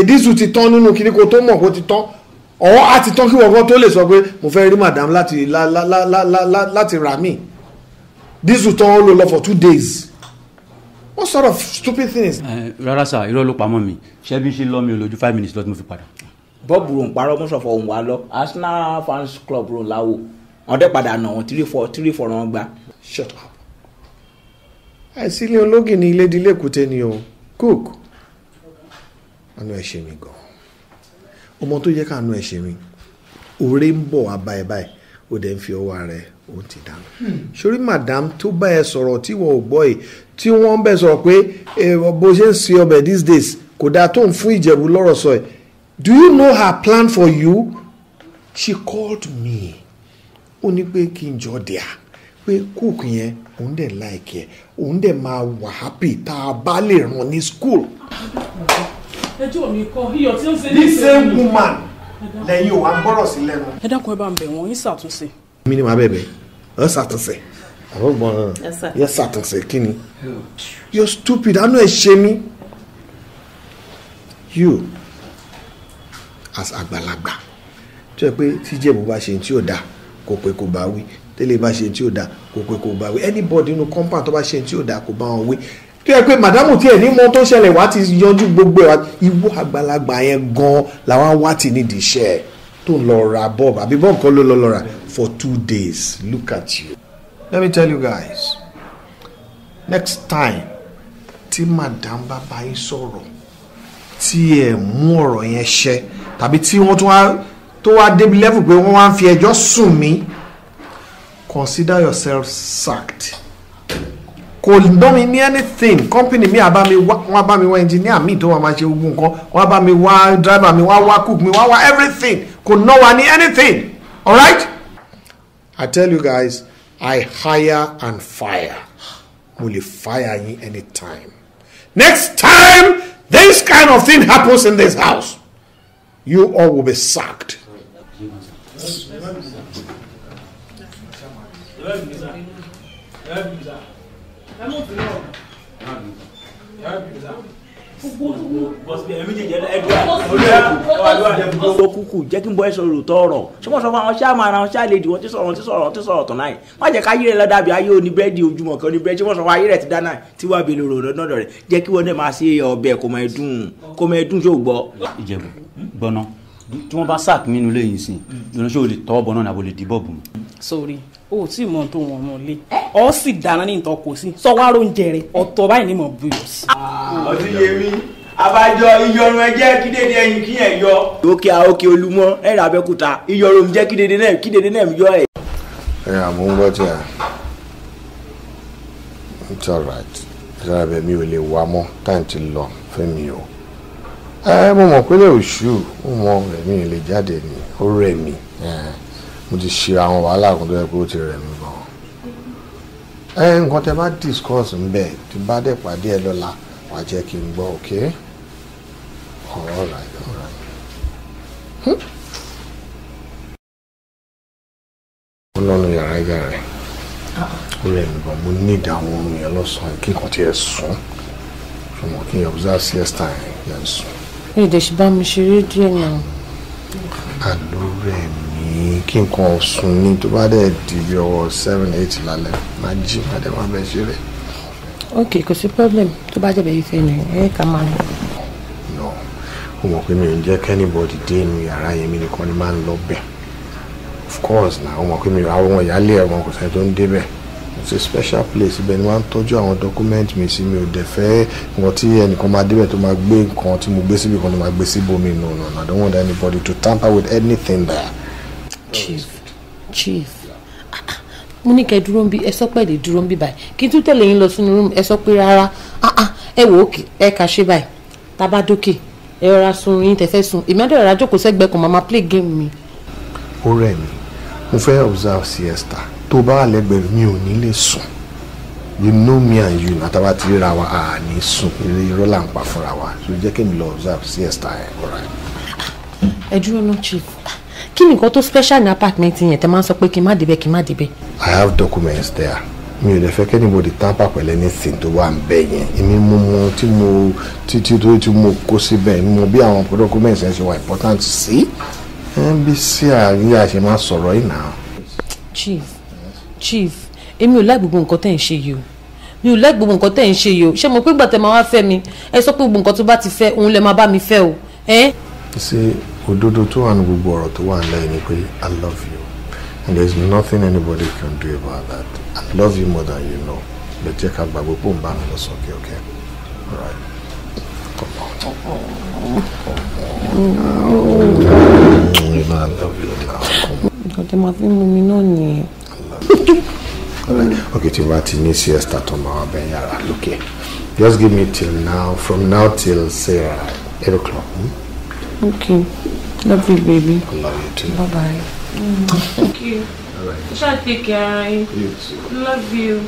dísù ti tán nínú kíní kó tó mọ̀ kó ti tán ọ̀hún á ti tán kí wọ́n tó lè sọ pé mo fẹ́ rí madam láti rà mí dísù tán ó lò lọ for 2 days what sort of stupid things. rárá sà irọ́ ló pamọ́ mi ṣebí ṣe lọ́ mi ò lójú 5 minutes lọ́tí mo fi padà. bọ́ọ̀bù rò ń parọ́ mọ́sọ̀fọ̀ òun wá lọ Arsenal fans club rò láwò wọ́n dẹ́ padà nà wọ́n 3-4 wọn gbá. shut up àìsí ilé ológì ní ilé ìdílé èkúté ni o cook àánú ẹ ṣe mi gan ọmọ tó yẹ káàánú ẹ ṣe mi òré ń bọ̀ wá báyìí báyìí ó dẹ̀ ń fi ọwọ́ rẹ̀ ó ti dànù sórí madam tó bá ẹ sọ̀rọ̀ tí wọ́n ò gbọ́ yìí tí wọ́n bẹ̀ sọ̀rọ̀ pé bó ṣe ń ṣe ọbẹ̀ these days kò dáa tó ń fún Ìjẹ̀bú lọ́rọ̀ sọ ẹ̀ do you know her plan for you she called me ó ní pé kí n jọ dìá pé cook yẹn òun dẹ̀ like ẹ̀ òun dẹ̀ máa wà happy tá a bá lè ràn ní school. ẹjọ́ mi kọ́ iyọ̀ tí ó ń ṣe ní this same woman lẹ́yìn ò wá gbọ́rọ̀ sí lẹ́nu. ẹ dákun ẹ bá ń bẹ̀ wọ́n yín ṣàtúnṣe. mi ni màá bẹ̀bẹ̀ ẹ ṣàtúnṣe àwọn ọgbọ́n yẹ ṣàtúnṣe kí ni you're stupid àánú ẹ ṣe mí you as àgbàlagbà tó yẹ pé tíjẹ̀bù bá ṣe tí ò dáa kò pé kò bá wí tẹ́lẹ̀ bá ṣe tí ò dáa kò pé kò bá wí anybody inú compound tó bá ṣe tí ò dáa kò bá wọn wí tó yẹ pé màdámù tí ẹ̀ ní mọ́ tó ṣẹlẹ̀ wá ti yanjú gbogbo ẹ̀ wá ìwọ àgbàlagbà yẹn gan làwọn wá ti nídìí iṣẹ́ ẹ̀ tó ń lọ ra bọ́ọ̀bù àbí bọ́ọ̀bù kan ló lọ ra for 2 days look at you. Let me tell you guys next time tí madam bá bá yín sọ̀rọ̀ tí ẹ̀ mú ọ̀rọ̀ yẹn ṣẹ tàbí tí wọ́n tó wá débi level pé wọ́n wá ń fi ẹjọ́ sùn mí consider yourself sacked. Kò dán mi ní anything company mi wọ́n bá mi wá engineer mi tó wà máa ṣe gbogbo nǹkan wọ́n bá mi wá driver mi wá cook mi wá everything kò ná wa ní anything alright. I tell you guys I hire and fire mo lè fire yín anytime next time this kind of thing happens in this house you all will be sacked. kúkú jẹ́ kí n bọ́ ẹ sọ̀rọ̀ tọ̀rọ̀ ṣé wọ́n sọ fún àwọn ṣáà máa ra àwọn ṣáà lè dì wọ́n tí sọ̀rọ̀ tán náà má jẹ́ ká ayé rẹ̀ lọ́dàbí ayé òní búrẹ́dì ojúmọ̀ kan ní búrẹ́dì ṣé wọ́n sọ fún ayé rẹ̀ ti dáná tí wàá bèèrè òrò lọ́dọ̀ rẹ̀ jẹ́ kí wọ́n dẹ̀ máa ṣe ọbẹ̀ kò máa dùn ṣó gbọ́. Ìjẹ̀bú gbọ́ná tí wọ́n bá sáàkì nínú ilé yìí sìn lọ́nà ṣé o lè tọ́ bọ̀ náà ní abo lè dìbọ̀ bù. sórí o tí mọ tó wọn mọ lé ọ sì dáná ní ìtọ́ kò sí sọwárò oúnjẹ rẹ ọ̀tọ̀ báyìí ni mo bu yọ sí. ọdún yẹmi abájọ iyọrun ẹ jẹ́ kí dédé ẹyin kí yẹn yọ. òkè olúmọ ẹ rà Abẹ́òkúta iyọrun jẹ́ kí dédé náà yọ ẹ. ẹ àmọ́ ń gbọ́ tí a it's alright ìjọba bẹ́ẹ̀ mi ò lè wá mọ́ táyì ti lọ fẹ́mi o. Mo mọ̀ pé lè oṣù mo mọ ẹ̀mí lè jáde ni ó rẹ̀ mí mo ti ṣe àwọn wàhálà kan tó yẹ pé ó ti rẹ̀ mí gan. Nǹkan tẹ bá discuss ń bẹ̀ tí bá dẹ̀ pàdé ẹ lọ́la wàá jẹ́ kí n gbọ́ okay? All right. Mo lọ́nu yàrá ìgbà rẹ̀ ó rẹ̀ mí gan mo ní ìdáhùn oorun yẹn lọ́sàn-án kí nǹkan tiẹ̀ sùn ṣùgbọ́n kí n observe siesta yẹn sùn. Èdè ṣe bá mi ṣeré díẹ̀ náà. Àlọ́ rẹ̀ mí kí nǹkan sùn ní tó bá dẹ̀ di bí ọwọ́ 7-8 lálẹ́ máa jí máa dẹ̀ máa bẹ̀ ṣeré. Ok, kò sí problem tó bá jẹ́ bẹ́ẹ̀ ìfẹ́ ni ká máa lọ. No, mo mọ̀ pé mi ò ń jẹ́ kẹ́nìbọ̀dì dé inú yàrá yẹn mi nìkan ni máa ń lọ bẹ̀. Of course na mo mọ̀ pé mi àwọn ìyáálé ẹ̀wọ̀n kò sẹ́ni tó ń débẹ̀. It's a special place ibẹ̀ ni wọ́n á tọ́jú àwọn document mi sí mi ò dẹ̀ fẹ́ nǹkan tí ẹnìkan máa débẹ̀ tó máa gbé nǹkan tí mo gbé síbi kan tó máa gbé síbòmí no I don't want anybody to tamper with anything there. Chief mo ní kẹ́ dúró ń bí ẹ sọ pé lè dúró ń bí báyìí kí n tún tẹ̀lé yín lọ sínú room ẹ sọ pé rárá ẹ wò ókè ẹ kà ṣe báyìí tá a bá dókè ẹ rọra sun yín tẹ̀fẹ́ sun èmi àdé ọ̀rá jókòó sẹ́gbẹ̀ẹ́ kan máa play game mi. Ó rẹ̀ mí mo fẹ́ observe siesta tó bá wà lẹ́gbẹ̀ẹ́ mi ò ní lè sùn you know me and you àtàwọn àti ríra wa à ní sùn irọ́ là ń pa fúnra wa so jẹ́ kí n lọ observe siesta ẹ̀ ọ̀rá ẹ̀. ẹ dúró náà chief kí ni nǹkan tó special ní apartment yẹn tẹ máa ń sọ pé kí n má débẹ̀. I have documents there mi ò lè fẹ́ kẹ́nìbọ̀dì tamper pẹ̀lú anything tó wà ń bẹ̀ yẹn èmi mú tí mo kó síbẹ̀ mo bí àwọn documents yẹn ṣe wà important sí NBC àríyá ṣe máa sọ̀rọ̀ yìí náà. chief èmi ò láì gbogbo nǹkan tẹ̀ ń ṣe yìí o mi ò láì gbogbo nǹkan tẹ̀ ń ṣe yìí o ṣé mo pé gbàtẹ́ máa wá fẹ́ mi ẹ sọ pé gbogbo nǹkan tó bá ti fẹ́ òun lè máa bá mi fẹ́ o. ṣe òdodo tó wà ní gbogbo ọ̀rọ̀ tó wà nílẹ̀ ni pé I love you and there is nothing anybody can do about that I love you more than you know but jẹ́ ká gbàgbé pò ń bá mi lọ sókè okay all right come on. You know I love you now. nǹkan tẹ́ máa fi mú mi náà nìyẹn. Okay, tí wàá ti ní siesta tó máa wà bẹ́ẹ̀ yàrá lókè just give me till now from now till say 8 o'clock. Okay. Love you, baby. I love you too. Bye-bye. Thank you. All right. You should take care. You too. Love you.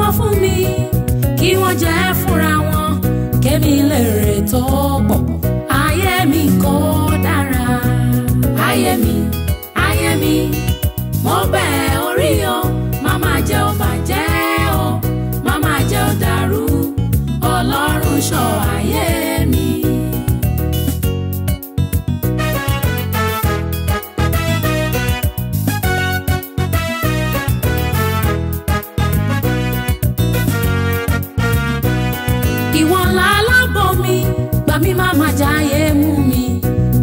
pamọ́ fún mi kí wọ́n jẹ́ fúnra wọn kémi lè rè tó pọ̀ ayé mi kò dára ayé mi mo bẹ̀ orí o màmá jẹ́ ó bàjẹ́ o màmá jẹ́ ó dàrú ọlọ́run ṣọ́ ayé mi. ìwọ ńlá alábọ̀ mi gbà mí màmá jáyé mú mi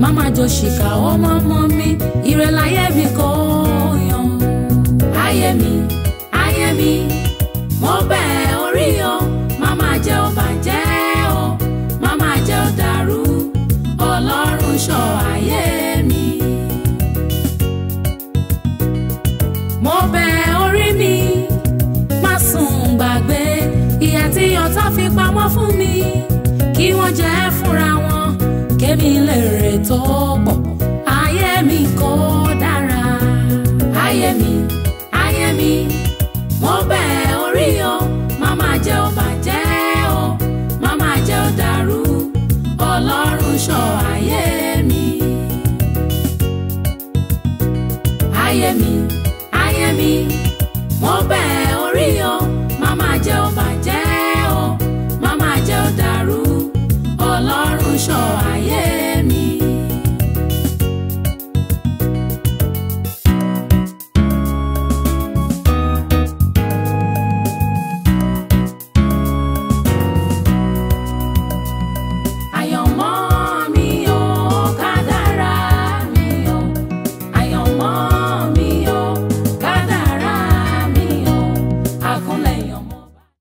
màmá jọ ṣìkà ọmọ ọmọ mi ìrẹ̀láyé mi kò yan ayé mi mo bẹ̀ orí o màmá jẹ́ ó bàjẹ́ o màmá jẹ́ ó dàrú ọlọ́run ṣọ́ ayé mi. mo bẹ̀ orí mi má sùn gbàgbé ìyà tí ọ̀tá fi pamọ́ fún mi kí wọ́n jẹ́ fúnra wọn kémi lè rè tó pọ̀ ayé mi kò dára ayé mi mo bẹ̀ orí o màmá jẹ́ ó bàjẹ́ o màmá jẹ́ ó dàrú ọlọ́run ṣọ́ ayé mi. ayé mi mo bẹ̀ orí o màmá jẹ́ ó bàjẹ́ o màmá jẹ́ ó dàrú ọlọ́run ṣọ́ ayé mi.